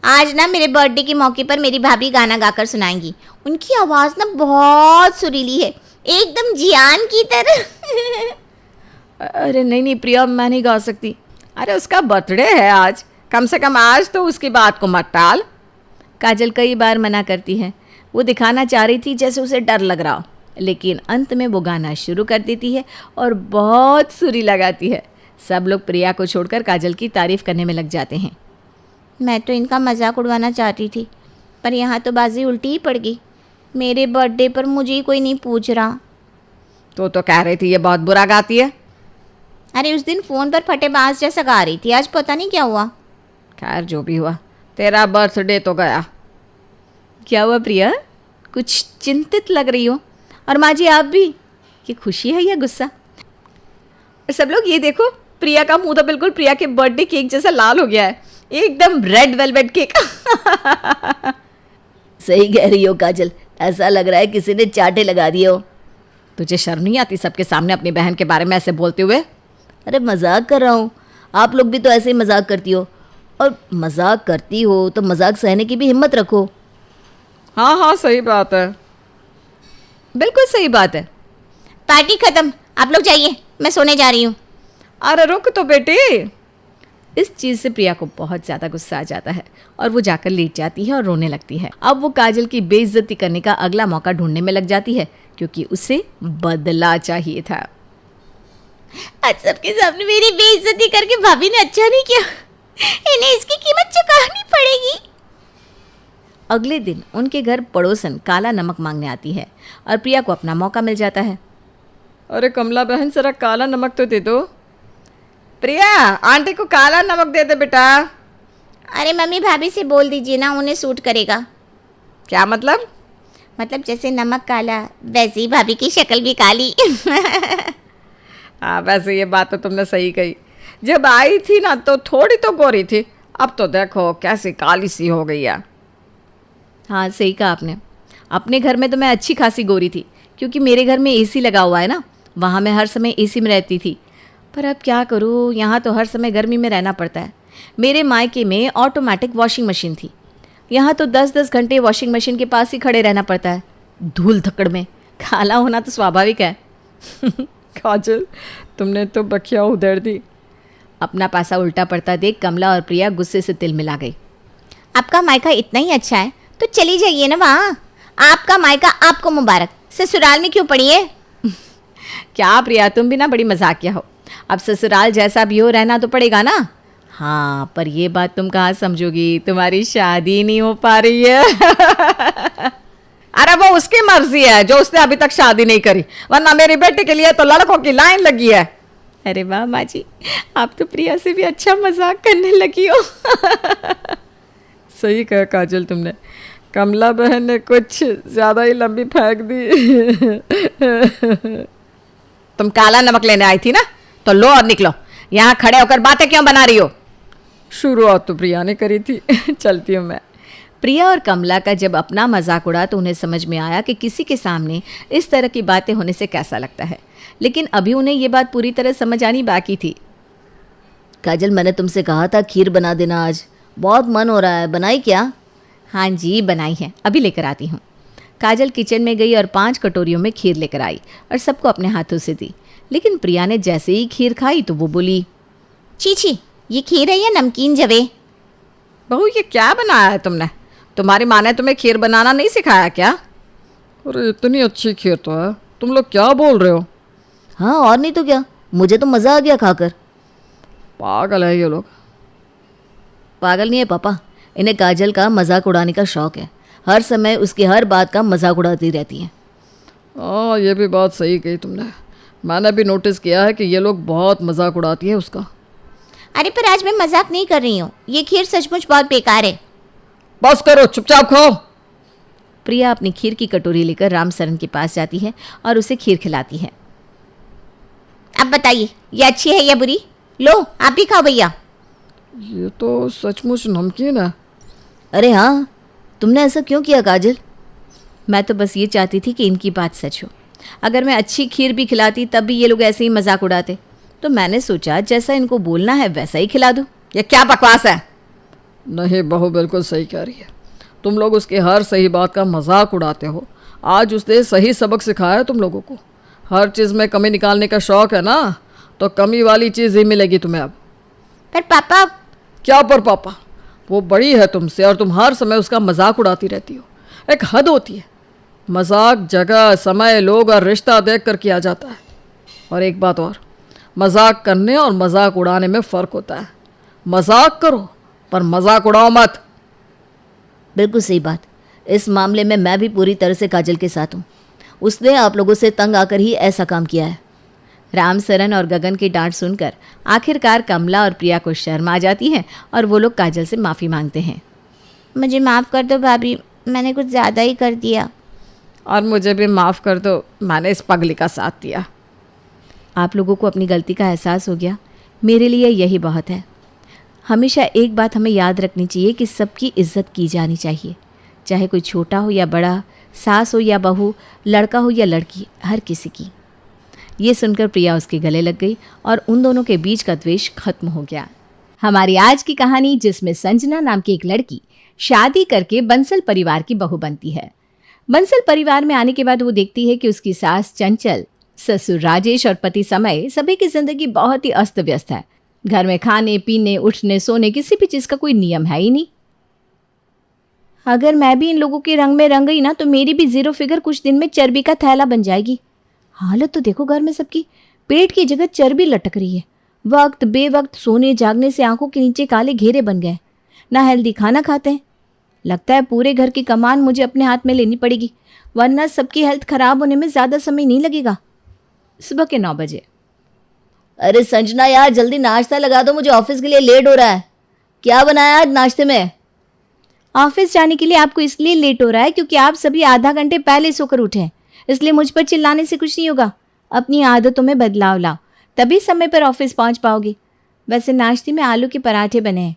आज ना मेरे बर्थडे के मौके पर मेरी भाभी गाना गाकर सुनाएंगी। उनकी आवाज़ ना बहुत सुरीली है, एकदम जियान की तरह। अरे नहीं नहीं प्रिया, मैं नहीं गा सकती। अरे उसका बर्थडे है आज, कम से कम आज तो उसकी बात को मत टाल। काजल कई बार मना करती है। वो दिखाना चाह रही थी जैसे उसे डर लग रहा हो, लेकिन अंत में वो गाना शुरू कर देती है और बहुत सुरी लगाती है। सब लोग प्रिया को छोड़कर काजल की तारीफ करने में लग जाते हैं। मैं तो इनका मजाक उड़वाना चाहती थी, पर यहाँ तो बाजी उल्टी ही पड़ गई। मेरे बर्थडे पर मुझे ही कोई नहीं पूछ रहा। तो कह रही थी ये बहुत बुरा गाती है। अरे उस दिन फ़ोन पर फटे बांस जैसा गा रही थी, आज पता नहीं क्या हुआ। खैर जो भी हुआ, तेरा बर्थडे तो गया। क्या हुआ प्रिया, कुछ चिंतित लग रही हो? और माँ जी आप भी? ये खुशी है या गुस्सा? और सब लोग ये देखो, प्रिया का मुंह तो बिल्कुल प्रिया के बर्थडे केक जैसा लाल हो गया है, एकदम रेड वेलवेट केक। सही कह रही हो काजल, ऐसा लग रहा है किसी ने चाटे लगा दिए हो। तुझे शर्म नहीं आती सबके सामने अपनी बहन के बारे में ऐसे बोलते हुए? अरे मजाक कर रहा हूँ, आप लोग भी तो ऐसे ही मजाक करती हो, और मजाक करती हो तो मजाक सहने की भी हिम्मत रखो। हाँ हाँ सही बात है, बिल्कुल सही बात है। पार्टी खत्म, आप लोग जाइए, मैं सोने जा रही हूँ। अरे रुक तो बेटी। इस चीज़ से प्रिया को बहुत ज़्यादा गुस्सा आ जाता है और वो जाकर लेट जाती है और रोने लगती है। अब वो काजल की बेइज्जती करने का अगला मौका ढूंढने में लग जाती है, क्योंकि उसे बदला चाहिए था। आज सबके सामने मेरी बेइज्जती करके भाभी ने अच्छा नहीं किया, इन्हें इसकी कीमत चुकानी पड़ेगी। अगले दिन उनके घर पड़ोसन काला नमक मांगने आती है और प्रिया को अपना मौका मिल जाता है। अरे कमला बहन, जरा काला नमक तो दे दो। प्रिया, आंटी को काला नमक दे दे बेटा। अरे मम्मी भाभी से बोल दीजिए ना, उन्हें सूट करेगा। क्या मतलब? मतलब जैसे नमक काला वैसे ही भाभी की शक्ल भी काली। हाँ वैसे ये बात तो तुमने सही कही, जब आई थी ना तो थोड़ी तो गोरी थी, अब तो देखो कैसी काली सी हो गई है। हाँ सही कहा आपने। अपने घर में तो मैं अच्छी खासी गोरी थी, क्योंकि मेरे घर में एसी लगा हुआ है ना, वहाँ मैं हर समय एसी में रहती थी। पर अब क्या करूँ, यहाँ तो हर समय गर्मी में रहना पड़ता है। मेरे मायके में ऑटोमेटिक वॉशिंग मशीन थी, यहाँ तो 10-10 घंटे वॉशिंग मशीन के पास ही खड़े रहना पड़ता है, धूल धक्कड़ में। काला होना तो स्वाभाविक है। काजल, तुमने तो बखिया उधेड़ दी। अपना पैसा उल्टा पड़ता देख कमला और प्रिया गुस्से से तिल मिला गई। आपका मायका इतना ही अच्छा है तो चली जाइए ना वहाँ। आपका मायका आपको मुबारक, ससुराल में क्यों पड़ी है? क्या प्रिया, तुम भी ना बड़ी मजाकिया हो। अब ससुराल जैसा भी हो रहना तो पड़ेगा ना। हाँ पर ये बात तुम कहाँ समझोगी, तुम्हारी शादी नहीं हो पा रही है। अरे वो उसकी मर्जी है, जो उसने अभी तक शादी नहीं करी, वरना मेरी बेटी के लिए तो लड़कों की लाइन लगी है। अरे वाह माँ जी, आप तो प्रिया से भी अच्छा मजाक करने लगी हो। सही कहा काजल तुमने, कमला बहन ने कुछ ज़्यादा ही लंबी फेंक दी। तुम काला नमक लेने आई थी ना, तो लो और निकलो। यहाँ खड़े होकर बातें क्यों बना रही हो? शुरुआत तो प्रिया ने करी थी। चलती हूँ मैं। प्रिया और कमला का जब अपना मजाक उड़ा तो उन्हें समझ में आया कि किसी के सामने इस तरह की बातें होने से कैसा लगता है, लेकिन अभी उन्हें ये बात पूरी तरह समझ आनी बाकी थी। काजल, मैंने तुमसे कहा था खीर बना देना, आज बहुत मन हो रहा है। बनाई क्या? हाँ जी, बनाई है, अभी लेकर आती हूँ। काजल किचन में गई और 5 कटोरियों में खीर लेकर आई और सबको अपने हाथों से दी। लेकिन प्रिया ने जैसे ही खीर खाई तो वो बोली, छी, ये खीर है या नमकीन जवे? बहू, ये क्या बनाया है तुमने? तुम्हारी माँ ने तुम्हें खीर बनाना नहीं सिखाया क्या? अरे इतनी अच्छी खीर तो है, तुम लोग क्या बोल रहे हो? हाँ और नहीं तो क्या, मुझे तो मज़ा आ गया खाकर। पागल है ये लोग। पागल नहीं है पापा, इन्हें काजल का मजाक उड़ाने का शौक है। हर समय उसकी हर बात का मजाक उड़ाती रहती हैं। हाँ, ये भी बात सही कही तुमने। मैंने भी नोटिस किया है कि ये लोग बहुत मजाक उड़ाती है उसका। अरे पर आज मैं मजाक नहीं कर रही हूँ, ये खीर सचमुच बहुत बेकार है। बस करो, चुपचाप खाओ। प्रिया अपनी खीर की कटोरी लेकर रामसरन के पास जाती है और उसे खीर खिलाती है। अब बताइए, ये अच्छी है या बुरी? लो आप भी खाओ भैया। ये तो सचमुच नमकीन है। अरे हाँ, तुमने ऐसा क्यों किया काजल? मैं तो बस ये चाहती थी कि इनकी बात सच हो। अगर मैं अच्छी खीर भी खिलाती तब भी ये लोग ऐसे ही मजाक उड़ाते, तो मैंने सोचा जैसा इनको बोलना है वैसा ही खिला दूँ। ये क्या बकवास है? नहीं बहू, बिल्कुल सही कह रही है। तुम लोग उसके हर सही बात का मजाक उड़ाते हो। आज उसने सही सबक सिखाया है तुम लोगों को। हर चीज़ में कमी निकालने का शौक है ना, तो कमी वाली चीज़ ही मिलेगी तुम्हें अब। पर पापा। क्या पर पापा? वो बड़ी है तुमसे और तुम हर समय उसका मजाक उड़ाती रहती हो। एक हद होती है। मजाक जगह, समय, लोग और रिश्ता देख कर किया जाता है। और एक बात और, मजाक करने और मजाक उड़ाने में फ़र्क होता है। मजाक करो पर मजाक उड़ाओ मत। बिल्कुल सही बात। इस मामले में मैं भी पूरी तरह से काजल के साथ हूँ। उसने आप लोगों से तंग आकर ही ऐसा काम किया है। रामसरन और गगन की डांट सुनकर आखिरकार कमला और प्रिया को शर्म आ जाती है और वो लोग काजल से माफ़ी मांगते हैं। मुझे माफ़ कर दो भाभी, मैंने कुछ ज़्यादा ही कर दिया। और मुझे भी माफ़ कर दो, मैंने इस पगली का साथ दिया। आप लोगों को अपनी गलती का एहसास हो गया, मेरे लिए यही बहुत है। हमेशा एक बात हमें याद रखनी चाहिए कि सबकी इज्जत की जानी चाहिए, चाहे कोई छोटा हो या बड़ा, सास हो या बहू, लड़का हो या लड़की, हर किसी की। ये सुनकर प्रिया उसके गले लग गई और उन दोनों के बीच का द्वेष खत्म हो गया। हमारी आज की कहानी, जिसमें संजना नाम की एक लड़की शादी करके बंसल परिवार की बहू बनती है। बंसल परिवार में आने के बाद वो देखती है कि उसकी सास चंचल, ससुर राजेश और पति समय, सभी की जिंदगी बहुत ही अस्त व्यस्त है। घर में खाने पीने, उठने सोने, किसी भी चीज़ का कोई नियम है ही नहीं। अगर मैं भी इन लोगों के रंग में रंग गई ना, तो मेरी भी 0 फिगर कुछ दिन में चर्बी का थैला बन जाएगी। हालत तो देखो घर में सबकी, पेट की जगह चर्बी लटक रही है। वक्त बेवक्त सोने जागने से आंखों के नीचे काले घेरे बन गए। ना हेल्दी खाना खाते हैं। लगता है पूरे घर की कमान मुझे अपने हाथ में लेनी पड़ेगी, वरना सबकी हेल्थ खराब होने में ज़्यादा समय नहीं लगेगा। सुबह के 9 बजे। अरे संजना यार, जल्दी नाश्ता लगा दो, मुझे ऑफिस के लिए लेट हो रहा है। क्या बनाया आज नाश्ते में? ऑफिस जाने के लिए आपको इसलिए लेट हो रहा है क्योंकि आप सभी आधा घंटे पहले सोकर उठे हैं, इसलिए मुझ पर चिल्लाने से कुछ नहीं होगा। अपनी आदतों में बदलाव लाओ, तभी समय पर ऑफिस पहुंच पाओगे। वैसे नाश्ते में आलू के पराठे बने हैं।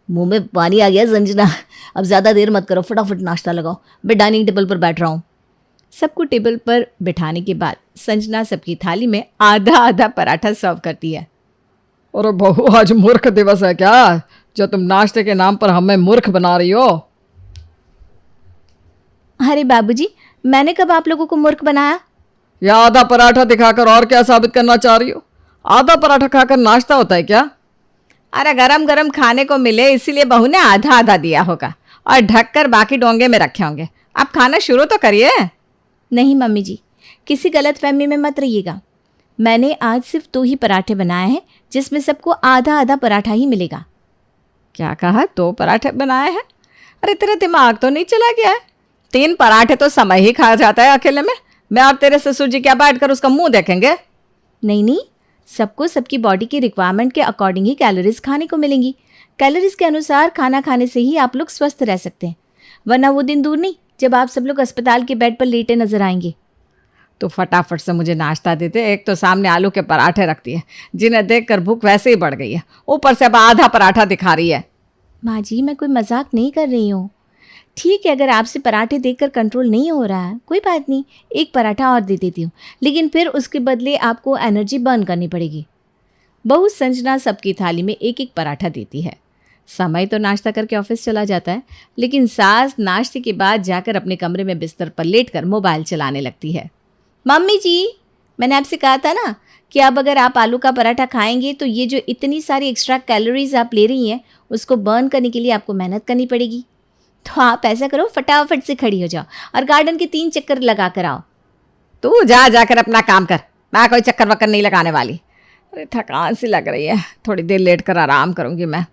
मुंह में पानी आ गया संजना, अब ज़्यादा देर मत करो, फटाफट नाश्ता लगाओ। मैं डाइनिंग टेबल पर बैठ रहा हूँ। सबको टेबल पर बिठाने के बाद संजना सबकी थाली में आधा आधा पराठा सर्व करती है। अरे बहू, आज मूर्ख दिवस है क्या, जो तुम नाश्ते के नाम पर हमें मूर्ख बना रही हो? अरे बाबूजी, मैंने कब आप लोगों को मूर्ख बनाया? या आधा पराठा दिखाकर और क्या साबित करना चाह रही हो? आधा पराठा खाकर नाश्ता होता है क्या? अरे गरम गरम खाने को मिले इसीलिए बहू ने आधा आधा दिया होगा और ढककर बाकी डोंगे में रखे होंगे। अब खाना शुरू तो करिए। नहीं मम्मी जी, किसी गलत फहमी में मत रहिएगा। मैंने आज सिर्फ 2 ही पराठे बनाए हैं, जिसमें सबको आधा आधा पराठा ही मिलेगा। क्या कहा? 2 पराठे बनाए हैं? अरे तेरा दिमाग तो नहीं चला गया है? 3 पराठे तो समय ही खा जाता है अकेले में। मैं और तेरे ससुर जी क्या बैठ कर उसका मुंह देखेंगे? नहीं, सबको सबकी बॉडी की रिक्वायरमेंट के अकॉर्डिंग ही कैलोरीज खाने को मिलेंगी। कैलोरीज के अनुसार खाना खाने से ही आप लोग स्वस्थ रह सकते हैं, वरना वो दिन दूर नहीं जब आप सब लोग अस्पताल के बेड पर लेटे नजर आएंगे। तो फटाफट से मुझे नाश्ता देते। एक तो सामने आलू के पराठे रखती है जिन्हें देखकर भूख वैसे ही बढ़ गई है, ऊपर से अब आधा पराठा दिखा रही है। माँ जी, मैं कोई मजाक नहीं कर रही हूँ। ठीक है, अगर आपसे पराठे देखकर कंट्रोल नहीं हो रहा है, कोई बात नहीं, एक पराठा और दे देती हूँ, लेकिन फिर उसके बदले आपको एनर्जी बर्न करनी पड़ेगी। बहू संजना सबकी थाली में एक एक पराठा देती है। समय तो नाश्ता करके ऑफिस चला जाता है, लेकिन सास नाश्ते के बाद जाकर अपने कमरे में बिस्तर पर लेटकर मोबाइल चलाने लगती है। मम्मी जी, मैंने आपसे कहा था ना कि अब अगर आप आलू का पराठा खाएंगे तो ये जो इतनी सारी एक्स्ट्रा कैलोरीज आप ले रही हैं उसको बर्न करने के लिए आपको मेहनत करनी पड़ेगी। तो आप ऐसा करो, फटाफट से खड़ी हो जाओ और गार्डन के 3 चक्कर लगा कर आओ। तू जाकर अपना काम कर, मैं कोई चक्कर वक्कर नहीं लगाने वाली। अरे थकान सी लग रही है, थोड़ी देर लेट कर आराम करूँगी मैं।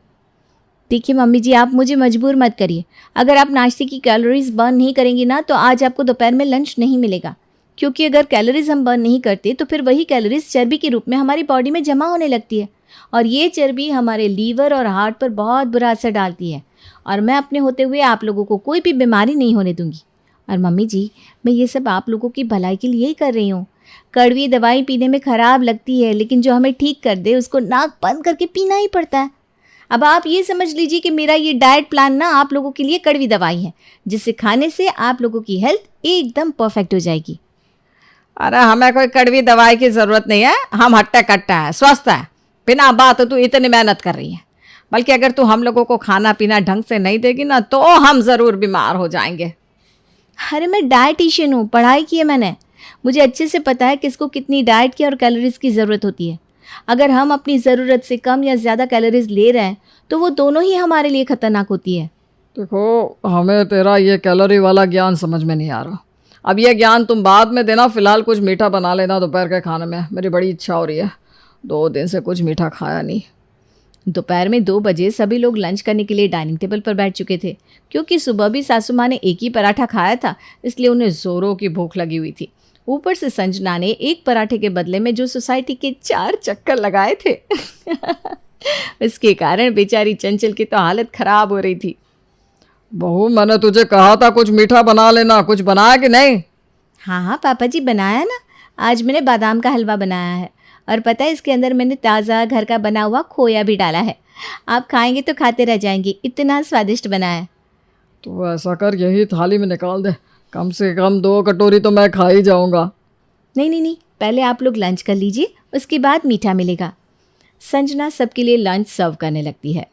देखिए मम्मी जी, आप मुझे मजबूर मत करिए। अगर आप नाश्ते की कैलोरीज बर्न नहीं करेंगी ना तो आज आपको दोपहर में लंच नहीं मिलेगा, क्योंकि अगर कैलोरीज हम बर्न नहीं करते तो फिर वही कैलोरीज चर्बी के रूप में हमारी बॉडी में जमा होने लगती है और ये चर्बी हमारे लीवर और हार्ट पर बहुत बुरा असर डालती है और मैं अपने होते हुए आप लोगों को कोई भी बीमारी नहीं होने दूंगी। और मम्मी जी, मैं ये सब आप लोगों की भलाई के लिए ही कर रही हूँ। कड़वी दवाई पीने में ख़राब लगती है, लेकिन जो हमें ठीक कर दे उसको नाक बंद करके पीना ही पड़ता है। अब आप ये समझ लीजिए कि मेरा ये डाइट प्लान ना आप लोगों के लिए कड़वी दवाई है, जिसे खाने से आप लोगों की हेल्थ एकदम परफेक्ट हो जाएगी। अरे हमें कोई कड़वी दवाई की ज़रूरत नहीं है, हम हट्टे कट्टे हैं, स्वस्थ हैं। बिना बात तू इतनी मेहनत कर रही है, बल्कि अगर तू हम लोगों को खाना पीना ढंग से नहीं देगी ना तो हम ज़रूर बीमार हो जाएंगे। अरे मैं डाइटिशियन हूँ, पढ़ाई की है मैंने, मुझे अच्छे से पता है किसको कितनी डाइट की और कैलोरीज की ज़रूरत होती है। अगर हम अपनी ज़रूरत से कम या ज़्यादा कैलोरीज ले रहे हैं तो वो दोनों ही हमारे लिए ख़तरनाक होती है। देखो, हमें तेरा ये कैलोरी वाला ज्ञान समझ में नहीं आ रहा। अब ये ज्ञान तुम बाद में देना, फ़िलहाल कुछ मीठा बना लेना दोपहर के खाने में, मेरी बड़ी इच्छा हो रही है। 2 दिन से कुछ मीठा खाया नहीं। दोपहर में 2 बजे सभी लोग लंच करने के लिए डाइनिंग टेबल पर बैठ चुके थे, क्योंकि सुबह भी सासू माँ ने एक ही पराठा खाया था, इसलिए उन्हें ज़ोरों की भूख लगी हुई थी। ऊपर से संजना ने एक पराठे के बदले में जो सोसाइटी के 4 चक्कर लगाए थे इसके कारण बेचारी चंचल की तो हालत खराब हो रही थी। बहू, मैंने तुझे कहा था कुछ मीठा बना लेना, कुछ बनाया कि नहीं? हाँ पापा जी, बनाया ना। आज मैंने बादाम का हलवा बनाया है और पता है इसके अंदर मैंने ताज़ा घर का बना हुआ खोया भी डाला है। आप खाएंगे तो खाते रह जाएंगे, इतना स्वादिष्ट बना है। तो ऐसा कर, यही थाली में निकाल दे, कम से कम 2 कटोरी तो मैं खा ही जाऊंगा। नहीं, पहले आप लोग लंच कर लीजिए, उसके बाद मीठा मिलेगा। संजना सबके लिए लंच सर्व करने लगती है।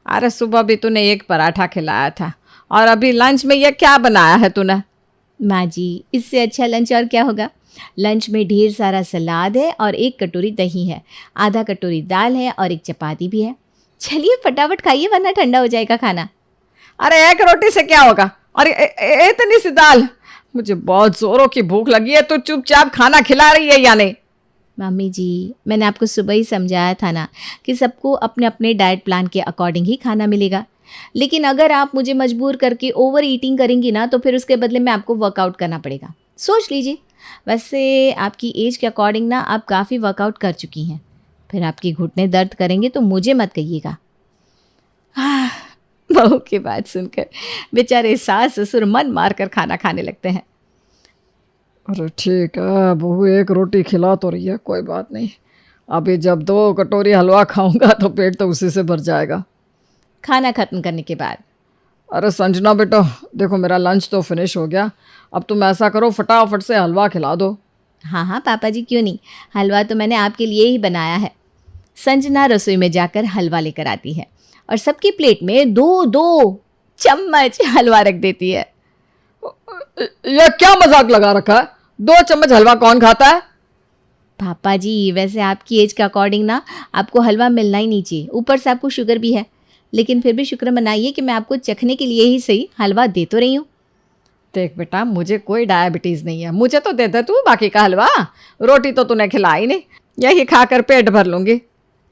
अरे सुबह भी तूने एक पराठा खिलाया था और अभी लंच में ये क्या बनाया है तूने? माँ जी, इससे अच्छा लंच और क्या होगा। लंच में ढेर सारा सलाद है और 1 कटोरी दही है, आधा कटोरी दाल है और 1 चपाती भी है। चलिए फटाफट खाइए वरना ठंडा हो जाएगा खाना। अरे 1 रोटी से क्या होगा और इतनी सी दाल? मुझे बहुत जोरों की भूख लगी है, तो चुपचाप खाना खिला रही है या नहीं? मम्मी जी, मैंने आपको सुबह ही समझाया था ना कि सबको अपने अपने डाइट प्लान के अकॉर्डिंग ही खाना मिलेगा, लेकिन अगर आप मुझे मजबूर करके ओवर ईटिंग करेंगी ना तो फिर उसके बदले में आपको वर्कआउट करना पड़ेगा। सोच लीजिए, वैसे आपकी एज के अकॉर्डिंग ना आप काफ़ी वर्कआउट कर चुकी हैं, फिर आपकी घुटने दर्द करेंगे तो मुझे मत कहिएगा। बहू की बात सुनकर बेचारे सास ससुर मन मार कर खाना खाने लगते हैं। अरे ठीक है बहू, 1 रोटी खिला तो रही है, कोई बात नहीं। अभी जब 2 कटोरी हलवा खाऊंगा तो पेट तो उसी से भर जाएगा। खाना खत्म करने के बाद, अरे संजना बेटा, देखो मेरा लंच तो फिनिश हो गया, अब तुम ऐसा करो फटाफट से हलवा खिला दो। हाँ पापा जी, क्यों नहीं, हलवा तो मैंने आपके लिए ही बनाया है। संजना रसोई में जाकर हलवा लेकर आती है और सबकी प्लेट में 2 चम्मच हलवा रख देती है। यह क्या मजाक लगा रखा है? 2 चम्मच हलवा कौन खाता है? पापा जी, वैसे आपकी एज के अकॉर्डिंग ना आपको हलवा मिलना ही नहीं चाहिए, ऊपर से आपको शुगर भी है, लेकिन फिर भी शुक्र मनाइए कि मैं आपको चखने के लिए ही सही हलवा दे तो रही हूँ। देख बेटा, मुझे कोई डायबिटीज़ नहीं है, मुझे तो दे दे तू बाकी का हलवा। रोटी तो तूने खिलाई नहीं, यही खाकर पेट भर लूँगी।